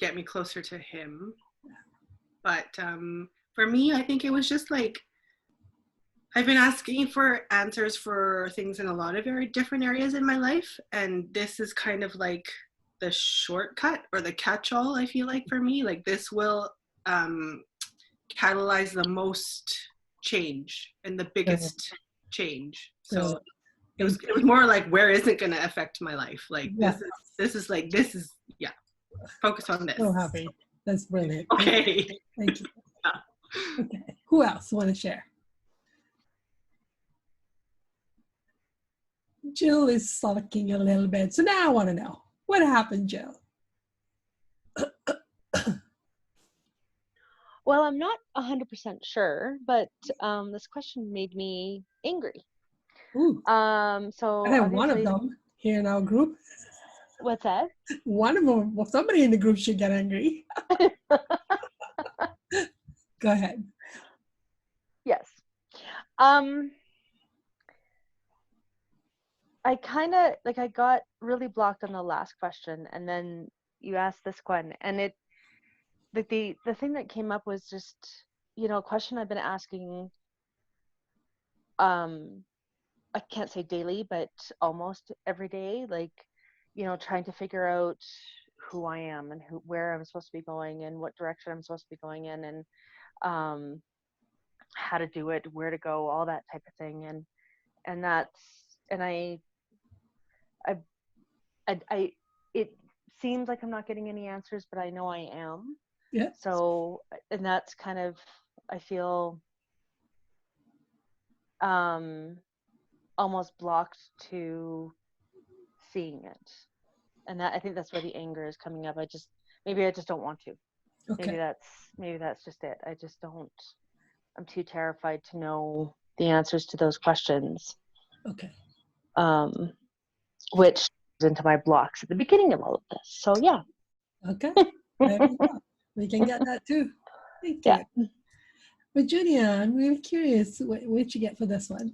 get me closer to him. But for me, I think it was just like, I've been asking for answers for things in a lot of very different areas in my life. And this is kind of like the shortcut or the catch-all, I feel like, for me. Like, this will catalyze the most change and the biggest change. So it was more like, where is it going to affect my life? Like, this is focus on this. So happy. That's brilliant. Okay. Thank you. Okay. Who else want to share? Jill is sulking a little bit. So now I want to know, what happened, Jill? Well, I'm not 100% sure, but this question made me angry. Ooh. So I have one of them here in our group. What's that? One of them. Well, somebody in the group should get angry. Go ahead. Yes. I kind of, like, I got really blocked on the last question, and then you asked this one, and it, like, the thing that came up was just, you know, a question I've been asking, I can't say daily, but almost every day, like, you know, trying to figure out who I am and where I'm supposed to be going and what direction I'm supposed to be going in, and how to do it, where to go, all that type of thing. And it seems like I'm not getting any answers, but I know I am. Yeah. So, and that's kind of, I feel almost blocked to seeing it. And that, I think that's where the anger is coming up. Maybe I just don't want to. Okay. Maybe that's just it. I just don't, I'm too terrified to know the answers to those questions. Okay. Which is into my blocks at the beginning of all of this. So yeah. Okay. There we go. We can get that too. Thank you. Yeah. Virginia, I'm really curious, what did you get for this one?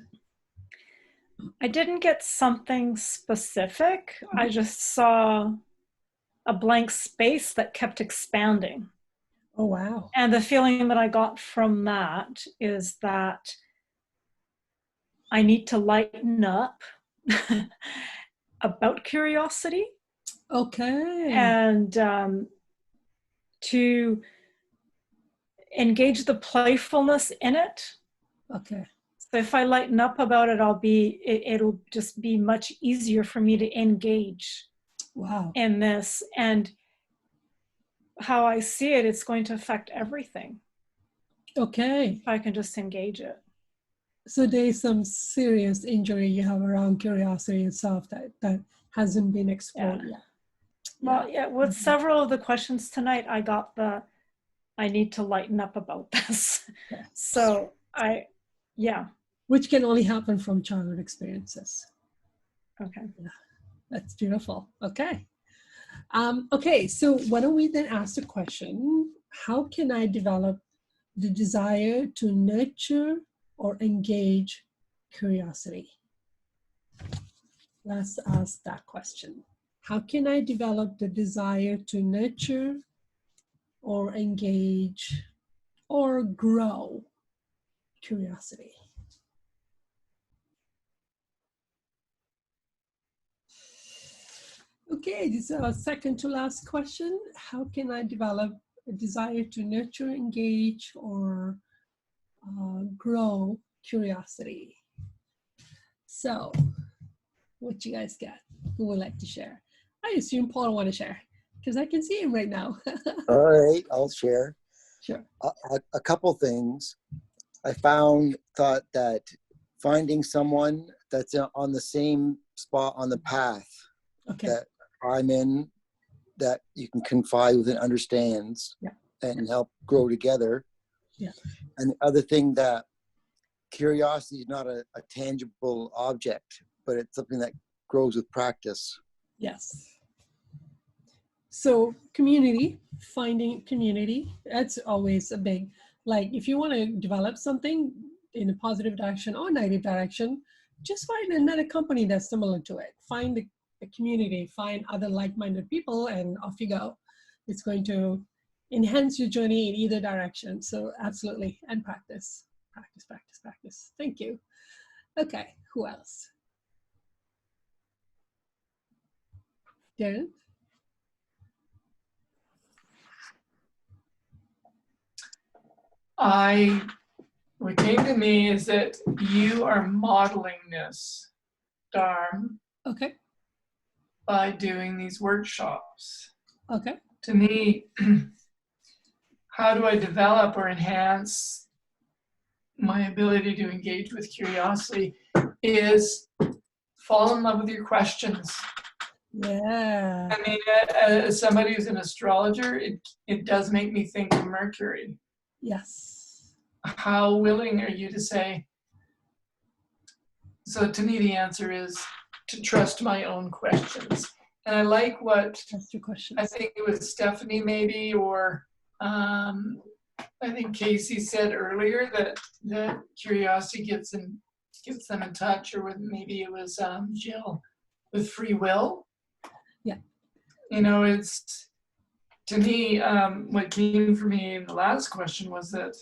I didn't get something specific. I just saw a blank space that kept expanding. Oh, wow. And the feeling that I got from that is that I need to lighten up about curiosity. Okay. And to, engage the playfulness in it. Okay. So if I lighten up about it, it'll just be much easier for me to engage in this. And how I see it, it's going to affect everything. Okay. If I can just engage it. So there's some serious injury you have around curiosity itself that hasn't been explored yet. Well, yeah, with several of the questions tonight, I got I need to lighten up about this. Yeah. So Which can only happen from childhood experiences. Okay. Yeah, that's beautiful. Okay. Okay, so why don't we then ask the question, how can I develop the desire to nurture or engage curiosity? Let's ask that question. How can I develop the desire to nurture or engage or grow curiosity? Okay, this is our second to last question. How can I develop a desire to nurture, engage, or grow curiosity? So, what you guys got? Who would like to share? I assume Paul will want to share because I can see him right now. All right, I'll share. Sure. A couple things. I thought that finding someone that's on the same spot on the path that I'm in, that you can confide with and understands and help grow together. Yeah. And the other thing, that curiosity is not a tangible object, but it's something that grows with practice. Yes. So community, finding community, that's always a big, like if you want to develop something in a positive direction or negative direction, just find another company that's similar to it. Find the community, find other like-minded people, and off you go. It's going to enhance your journey in either direction. So absolutely, and practice, practice, practice, practice. Thank you. Okay, who else? Darren? What came to me is that you are modeling this, Dharm, okay, by doing these workshops. Okay. To me, how do I develop or enhance my ability to engage with curiosity is fall in love with your questions. Yeah. I mean, as somebody who's an astrologer, it does make me think of Mercury. Yes. How willing are you to say? So to me, the answer is to trust my own questions. And I like what, trust your questions. I think it was Stephanie maybe, or I think Casey said earlier that curiosity gets them in touch, or with maybe it was Jill, with free will. Yeah. You know, it's, to me, what came for me in the last question was that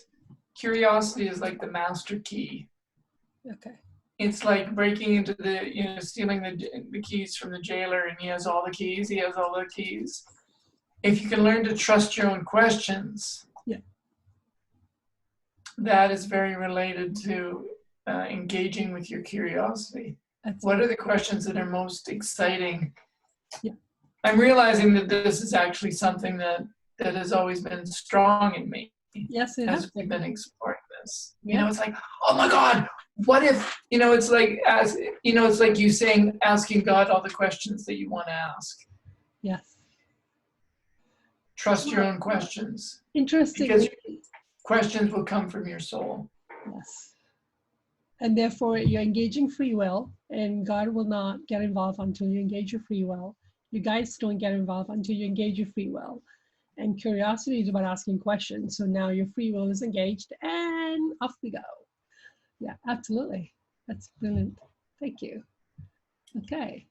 curiosity is like the master key. Okay. It's like breaking into stealing the keys from the jailer, and he has all the keys, he has all the keys. If you can learn to trust your own questions, that is very related to engaging with your curiosity. What are the questions that are most exciting? Yeah. I'm realizing that this is actually something that has always been strong in me. Yes, it as has we've been exploring this. Yeah. You know, it's like, oh my God, what if, it's like, it's like you saying, asking God all the questions that you want to ask. Yes. Trust your own questions. Interesting. Because questions will come from your soul. Yes. And therefore you're engaging free will, and God will not get involved until you engage your free will. You guys don't get involved until you engage your free will. And curiosity is about asking questions. So now your free will is engaged, and off we go. Yeah, absolutely. That's brilliant. Thank you. Okay.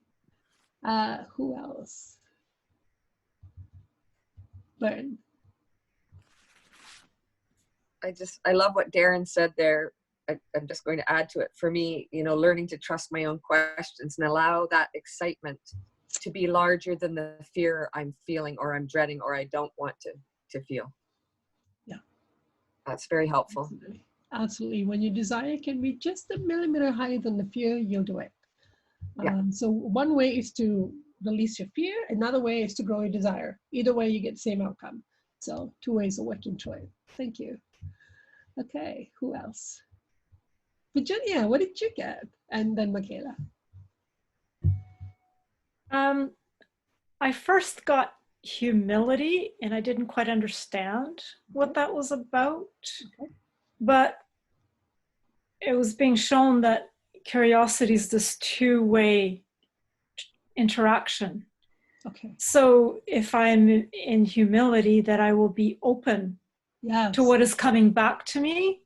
Who else? Learn. I love what Darren said there. I'm just going to add to it. For me, learning to trust my own questions and allow that excitement to be larger than the fear I'm feeling or I'm dreading or I don't want to feel. Yeah. That's very helpful. Absolutely. Absolutely. When your desire can be just a millimeter higher than the fear, you'll do it. Yeah. So one way is to release your fear. Another way is to grow your desire. Either way, you get the same outcome. So 2 ways of working through it. Thank you. Okay, who else? Virginia, what did you get? And then Michaela. I first got humility, and I didn't quite understand what that was about. Okay. But it was being shown that curiosity is this two-way interaction. Okay. So if I'm in humility, that I will be open to what is coming back to me,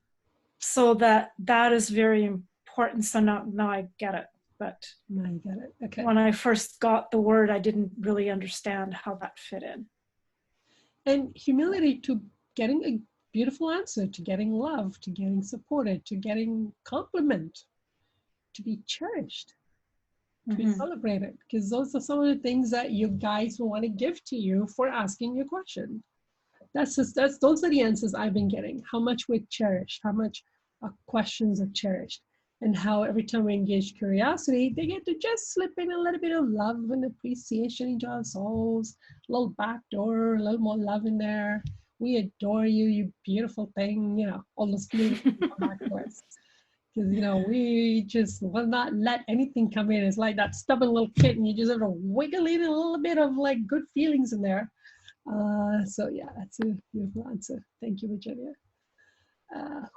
so that is very important. So now I get it. But now you get it. Okay. When I first got the word, I didn't really understand how that fit in. And humility to getting a beautiful answer, to getting love, to getting supported, to getting compliment, to be cherished, to be celebrated, because those are some of the things that you guys will want to give to you for asking your question. Those are the answers I've been getting. How much we're cherished, how much our questions are cherished, and how every time we engage curiosity, they get to just slip in a little bit of love and appreciation into our souls, a little back door, a little more love in there. We adore you, you beautiful thing, you know, all those feelings come back to us. Because, you know, we just will not let anything come in. It's like that stubborn little kitten. You just have to wiggle in a little bit of like good feelings in there. So yeah, that's a beautiful answer. Thank you, Virginia.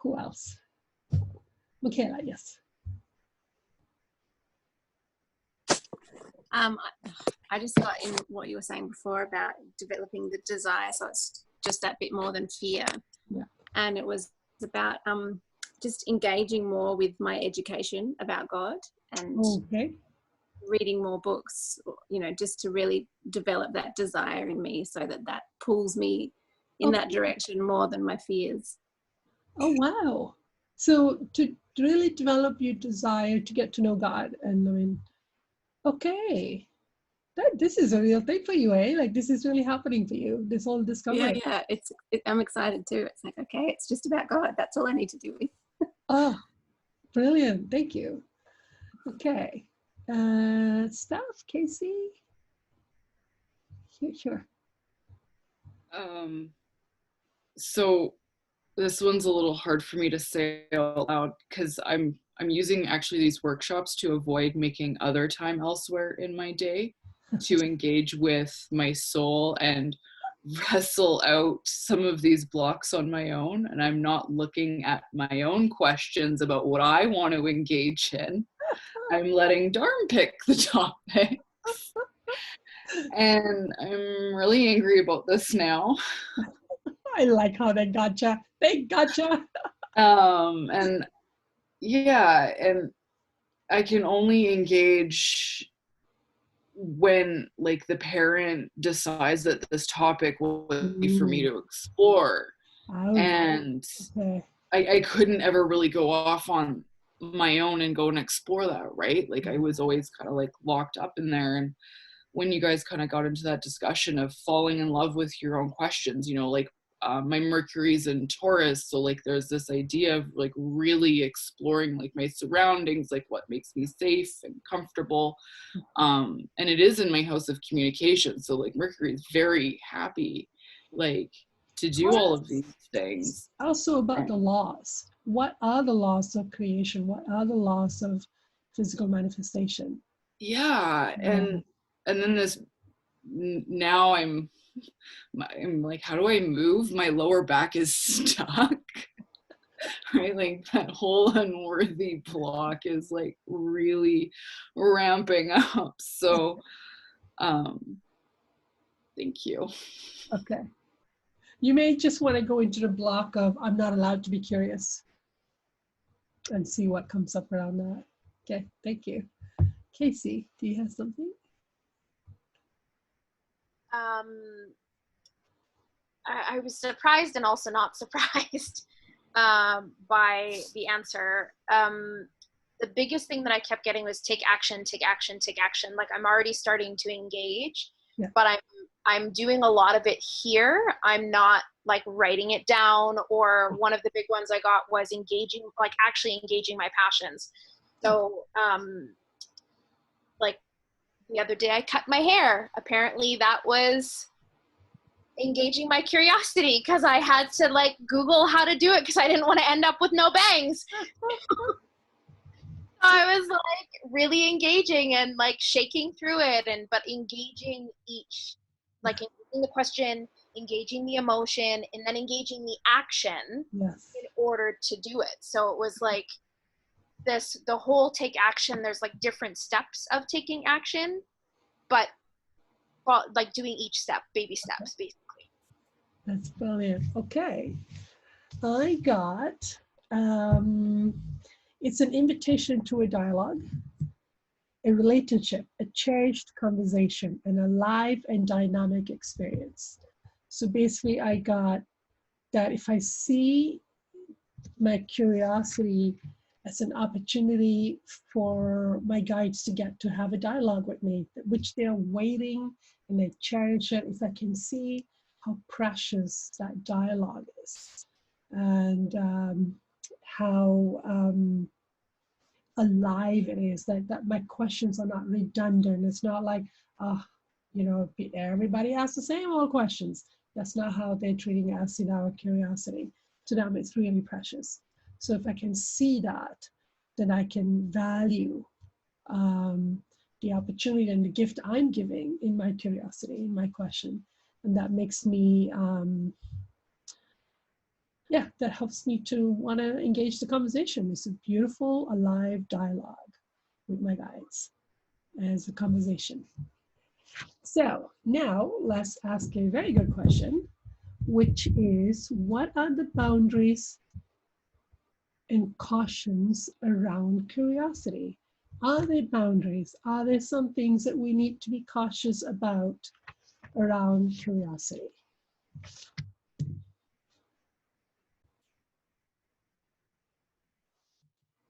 Who else? Michaela, yes. I just got in what you were saying before about developing the desire. So it's just that bit more than fear. Yeah. And it was about just engaging more with my education about God and reading more books, you know, just to really develop that desire in me, so that pulls me in that direction more than my fears. Oh, wow. So to really develop your desire to get to know God, and I mean, okay, this is a real thing for you, eh? Like this is really happening for you, this whole discovery. Yeah, I'm excited too. It's like, okay, it's just about God. That's all I need to do with. Oh, brilliant. Thank you. Okay. Steph, Casey? Sure. So this one's a little hard for me to say out loud because I'm using actually these workshops to avoid making other time elsewhere in my day to engage with my soul and wrestle out some of these blocks on my own. And I'm not looking at my own questions about what I want to engage in. I'm letting Dharm pick the topics. And I'm really angry about this now. I like how they gotcha. They gotcha. And yeah, and I can only engage when like the parent decides that this topic will be for me to explore. And I couldn't ever really go off on my own and go and explore that, right? Like I was always kind of like locked up in there. And when you guys kind of got into that discussion of falling in love with your own questions, you know, like my Mercury's in Taurus, so like there's this idea of like really exploring like my surroundings, like what makes me safe and comfortable, and it is in my house of communication, so like Mercury is very happy like to do all of these things. Also about the laws. What are the laws of creation? What are the laws of physical manifestation? Yeah, and then this now I'm like, how do I move? My lower back is stuck. Right? Like that whole unworthy block is like really ramping up. So thank you. Okay. You may just want to go into the block of I'm not allowed to be curious and see what comes up around that. Okay, thank you. Casey, do you have something? I was surprised and also not surprised by the answer. The biggest thing that I kept getting was take action, take action, take action. Like I'm already starting to engage, but I'm doing a lot of it here. I'm not like writing it down, or one of the big ones I got was actually engaging my passions. So, like the other day I cut my hair. Apparently that was engaging my curiosity, because I had to like Google how to do it because I didn't want to end up with no bangs. I was like really engaging and like shaking through it, but engaging engaging the question, engaging the emotion, and then engaging the action in order to do it. So it was like the whole take action, there's like different steps of taking action, but like doing each step, baby steps, basically. That's brilliant. Okay. I got, it's an invitation to a dialogue, a relationship, a cherished conversation, and a live and dynamic experience. So basically I got that if I see my curiosity as an opportunity for my guides to get to have a dialogue with me, which they're waiting and they cherish it, if I can see how precious that dialogue is, and how alive it is, that my questions are not redundant. It's not like, everybody asks the same old questions. That's not how they're treating us in our curiosity. To them, it's really precious. So if I can see that, then I can value the opportunity and the gift I'm giving in my curiosity, in my question. And that makes me, that helps me to want to engage the conversation. It's a beautiful, alive dialogue with my guides as a conversation. So now let's ask a very good question, which is, what are the boundaries and cautions around curiosity? Are there boundaries? Are there some things that we need to be cautious about around curiosity?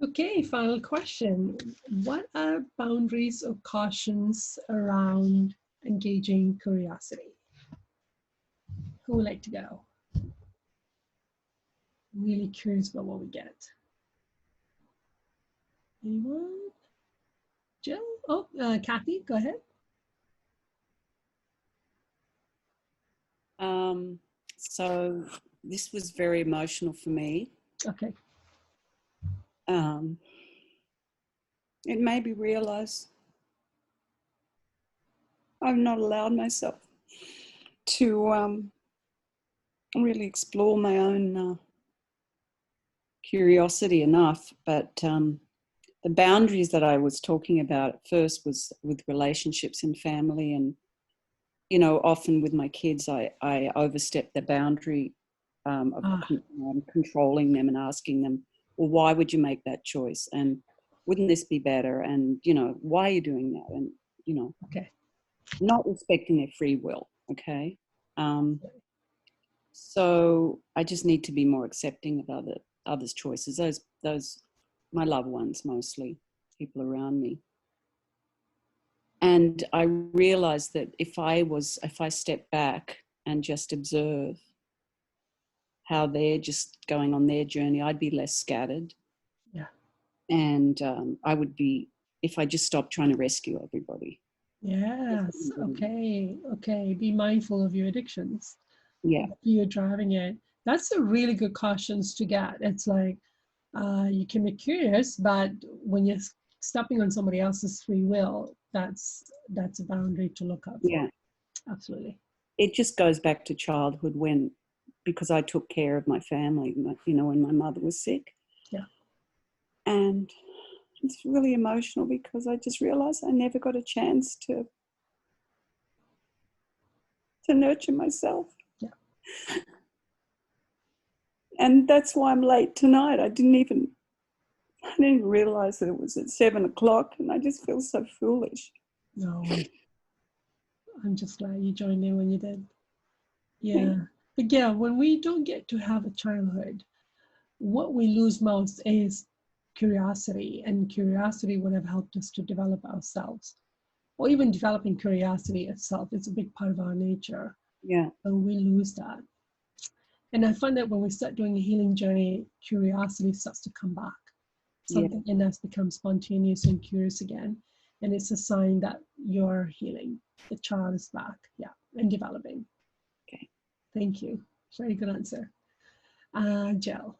Okay, final question. What are boundaries or cautions around engaging curiosity? Who would like to go? Really curious about what we get. Anyone? Jill? Oh, Kathy, go ahead. So this was very emotional for me. Okay. It made me realize I've not allowed myself to really explore my own curiosity enough. But the boundaries that I was talking about at first was with relationships and family, and often with my kids, I overstepped the boundary of controlling them and asking them, well, why would you make that choice? And wouldn't this be better? And, why are you doing that? And, okay, not respecting their free will. Okay. So I just need to be more accepting of others' choices. Those, my loved ones, mostly people around me. And I realized that if I step back and just observe how they're just going on their journey, I'd be less scattered. Yeah. And I would be, if I just stopped trying to rescue everybody. Yes. Okay. Be mindful of your addictions. Yeah. You're driving it. That's a really good cautions to get. It's like, you can be curious, but when you're stepping on somebody else's free will, that's a boundary to look up for. Yeah. Absolutely. It just goes back to childhood, because I took care of my family, when my mother was sick. Yeah. And it's really emotional because I just realized I never got a chance to nurture myself. Yeah. And that's why I'm late tonight. I didn't even realize that it was at 7:00, and I just feel so foolish. No. I'm just glad you joined in when you did. Yeah. But yeah, when we don't get to have a childhood, what we lose most is curiosity, and curiosity would have helped us to develop ourselves. or even developing curiosity itself. It's a big part of our nature. Yeah. And we lose that. And I find that when we start doing a healing journey, curiosity starts to come back. Something in us becomes spontaneous and curious again. And it's a sign that you're healing. The child is back, and developing. Okay. Thank you. Very good answer. Jill.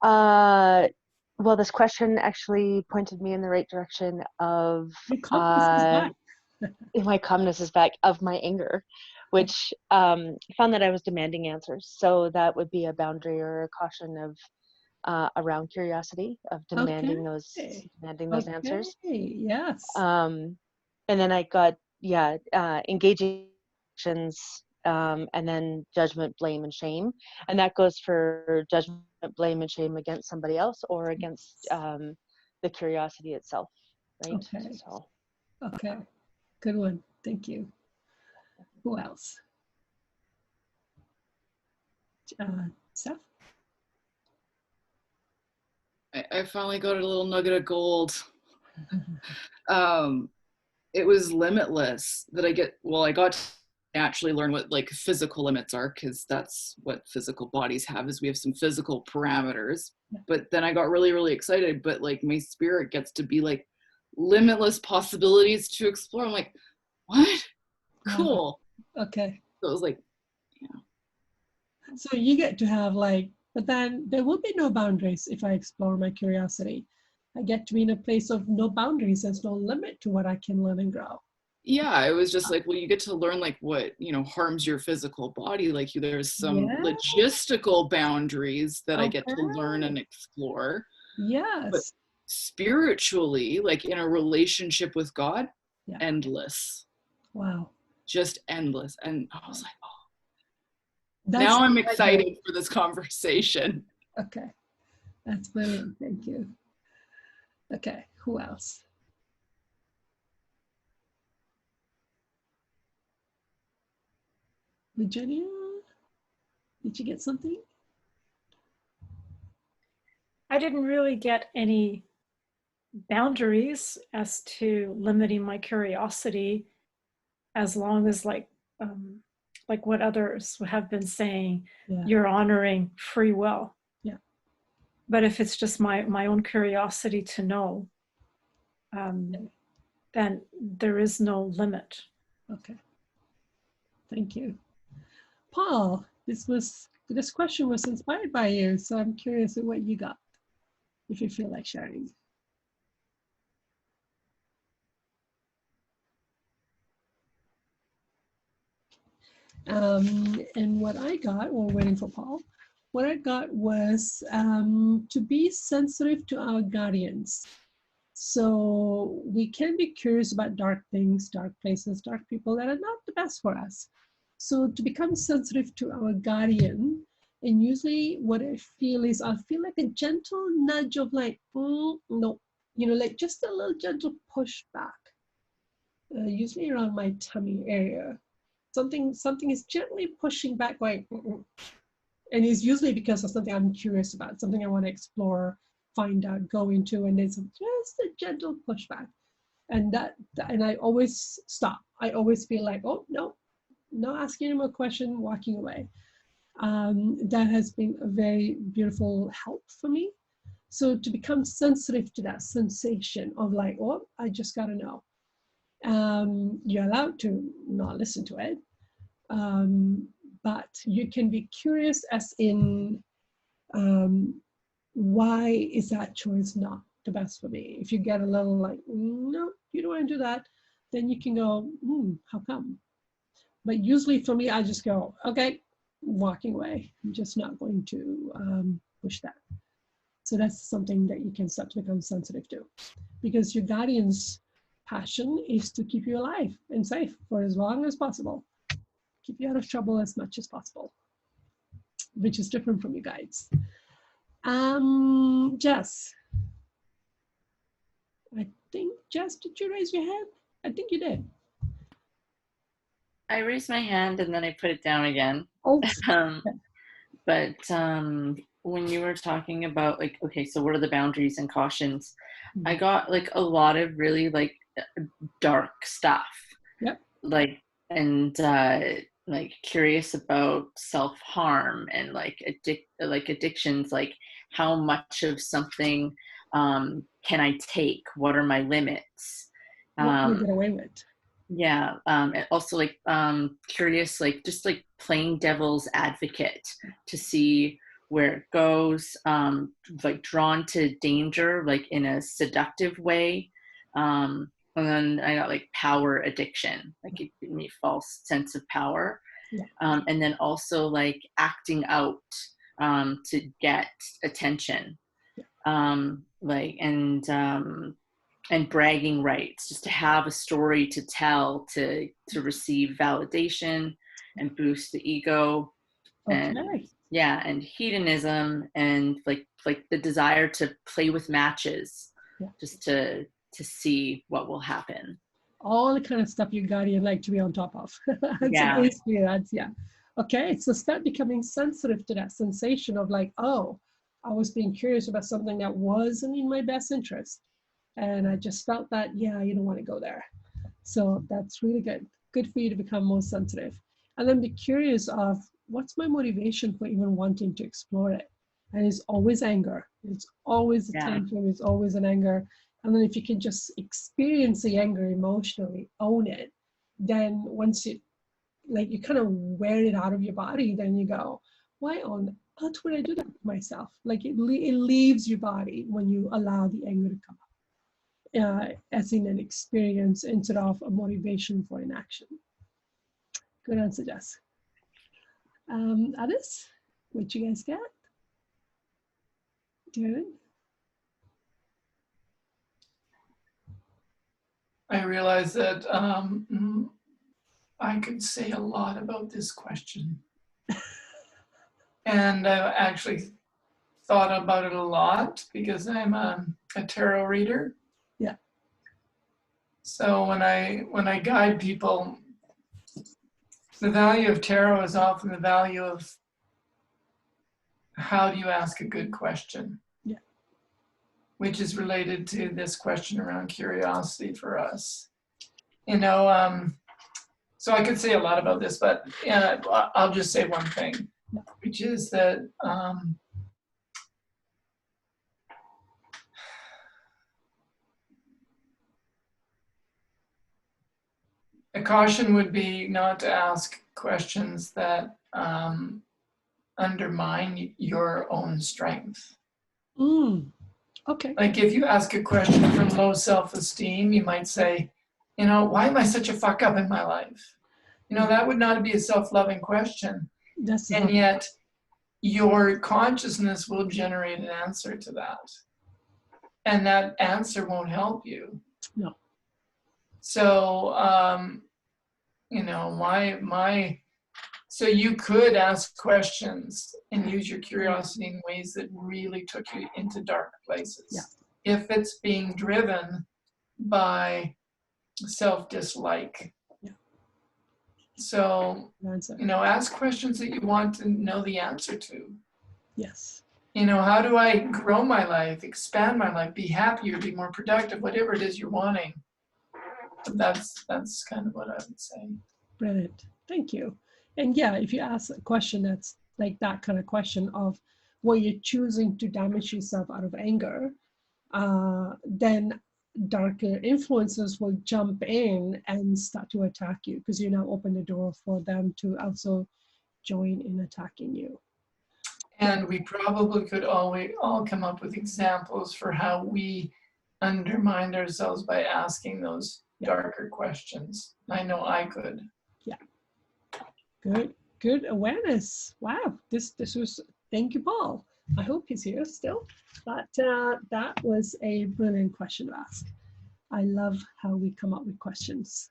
Well, this question actually pointed me in the right direction of Your confidence is back. my calmness is back, of my anger, which I found that I was demanding answers. So that would be a boundary or a caution of around curiosity, of demanding those answers. Yes. And then I got engaging actions, and then judgment, blame, and shame, and that goes for judgment, blame, and shame against somebody else or against the curiosity itself, right? Okay. So, okay, good one. Thank you. Who else? Steph? I finally got a little nugget of gold. It was limitless that I got to naturally learn what like physical limits are, because that's what physical bodies have, is we have some physical parameters. But then I got really, really excited, but like my spirit gets to be like limitless possibilities to explore. I'm like, what? Cool. Okay. So it was like, So you get to have like, but then there will be no boundaries if I explore my curiosity. I get to be in a place of no boundaries. There's no limit to what I can learn and grow. yeah, it was just like, well, you get to learn like what, harms your physical body. Like there's some logistical boundaries that I get to learn and explore. Yes. But spiritually, like in a relationship with God, endless. Wow. Just endless. And I was like, now I'm excited for this conversation. Okay. That's brilliant. Thank you. Okay. Who else? Virginia, did you get something? I didn't really get any boundaries as to limiting my curiosity, as long as like what others have been saying, you're honoring free will. Yeah. But if it's just my own curiosity to know, then there is no limit. Okay. Thank you. Paul, this question was inspired by you, so I'm curious at what you got, if you feel like sharing. And what I got, while waiting for Paul, what I got was to be sensitive to our guardians. So we can be curious about dark things, dark places, dark people that are not the best for us. So to become sensitive to our guardian, and usually what I feel is, I feel like a gentle nudge of like, no, like just a little gentle push back, usually around my tummy area. Something is gently pushing back, like, and it's usually because of something I'm curious about, something I want to explore, find out, go into, and it's just a gentle pushback, and and I always stop. I always feel like, oh no, not asking him a question, walking away. That has been a very beautiful help for me. So to become sensitive to that sensation of like, oh, I just gotta know. You're allowed to not listen to it, but you can be curious, as in, why is that choice not the best for me? If you get a little like, no, you don't want to do that, then you can go, how come? But usually for me, I just go, okay, walking away. I'm just not going to push that. So that's something that you can start to become sensitive to, because your guardian's passion is to keep you alive and safe for as long as possible. Keep you out of trouble as much as possible, which is different from your guides. Jess. I think, Jess, did you raise your hand? I think you did. I raised my hand and then I put it down again. Oh. But when you were talking about like, okay, so what are the boundaries and cautions? I got like a lot of really like dark stuff. Yep. Like, and like curious about self-harm and like addictions, like how much of something can I take? What are my limits? What can I get away with? Yeah. And also like curious, like just like playing devil's advocate to see where it goes, like drawn to danger, like in a seductive way. And then I got like power addiction, like it gave me false sense of power. Yeah. And then also like acting out to get attention. Like, and bragging rights, just to have a story to tell, to receive validation and boost the ego. And yeah, and hedonism, and like the desire to play with matches, just to see what will happen. All the kind of stuff your guardian like to be on top of. Yeah. Basically, that's, yeah. Okay, so start becoming sensitive to that sensation of like, oh, I was being curious about something that wasn't in my best interest. And I just felt that, yeah, you don't want to go there. So that's really good. Good for you to become more sensitive. And then be curious of what's my motivation for even wanting to explore it. And it's always anger. It's always a tension. It's always an anger. And then if you can just experience the anger emotionally, own it, then once you, like, you kind of wear it out of your body, then you go, why on earth would I do that to myself? Like it leaves your body when you allow the anger to come up. As in an experience instead of a motivation for an action. Good answer, Jess. Others? What you guys got? Darren? I realize that I could say a lot about this question. And I actually thought about it a lot because I'm a tarot reader. Yeah. So when I guide people, the value of tarot is often the value of how do you ask a good question? Yeah. Which is related to this question around curiosity for us. You know, so I could say a lot about this, but I'll just say one thing, which is that a caution would be not to ask questions that undermine your own strength. Okay. Like if you ask a question from low self-esteem, you might say, you know, why am I such a fuck up in my life? You know, that would not be a self-loving question. And yet your consciousness will generate an answer to that. And that answer won't help you. No. So, you know, so you could ask questions and use your curiosity in ways that really took you into dark places. Yeah. If it's being driven by self-dislike. Yeah. So, you know, ask questions that you want to know the answer to. Yes. You know, how do I grow my life, expand my life, be happier, be more productive, whatever it is you're wanting. That's kind of what I would say. Brilliant. Thank you. And yeah, if you ask a question that's like that kind of question of what you're choosing to damage yourself out of anger, then darker influences will jump in and start to attack you because you now open the door for them to also join in attacking you. And we probably could all come up with examples for how we undermined ourselves by asking those darker questions. I know I could. Yeah. Good awareness. Wow. This was, thank you, Paul. I hope he's here still. But that was a brilliant question to ask. I love how we come up with questions.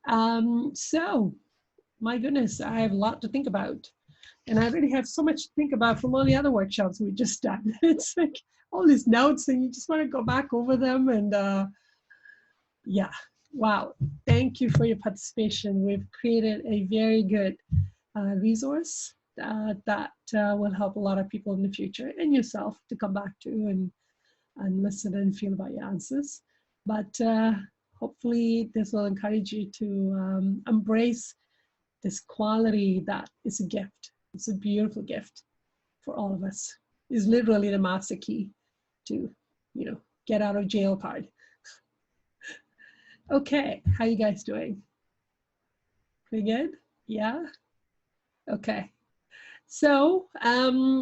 So, my goodness, I have a lot to think about. And I really have so much to think about from all the other workshops we just done. It's like all these notes and you just want to go back over them. And yeah, wow. Thank you for your participation. We've created a very good resource that will help a lot of people in the future and yourself to come back to and and listen and feel about your answers. But hopefully this will encourage you to embrace this quality that is a gift. It's a beautiful gift for all of us. It's literally the master key to, get out of jail card. Okay, how you guys doing? Pretty good? Yeah? Okay. So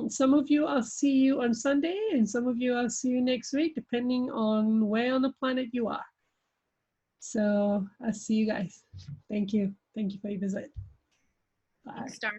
some of you I'll see you on Sunday, and some of you I'll see you next week, depending on where on the planet you are. So I'll see you guys. Thank you. Thank you for your visit. Bye. Thanks, Dharm.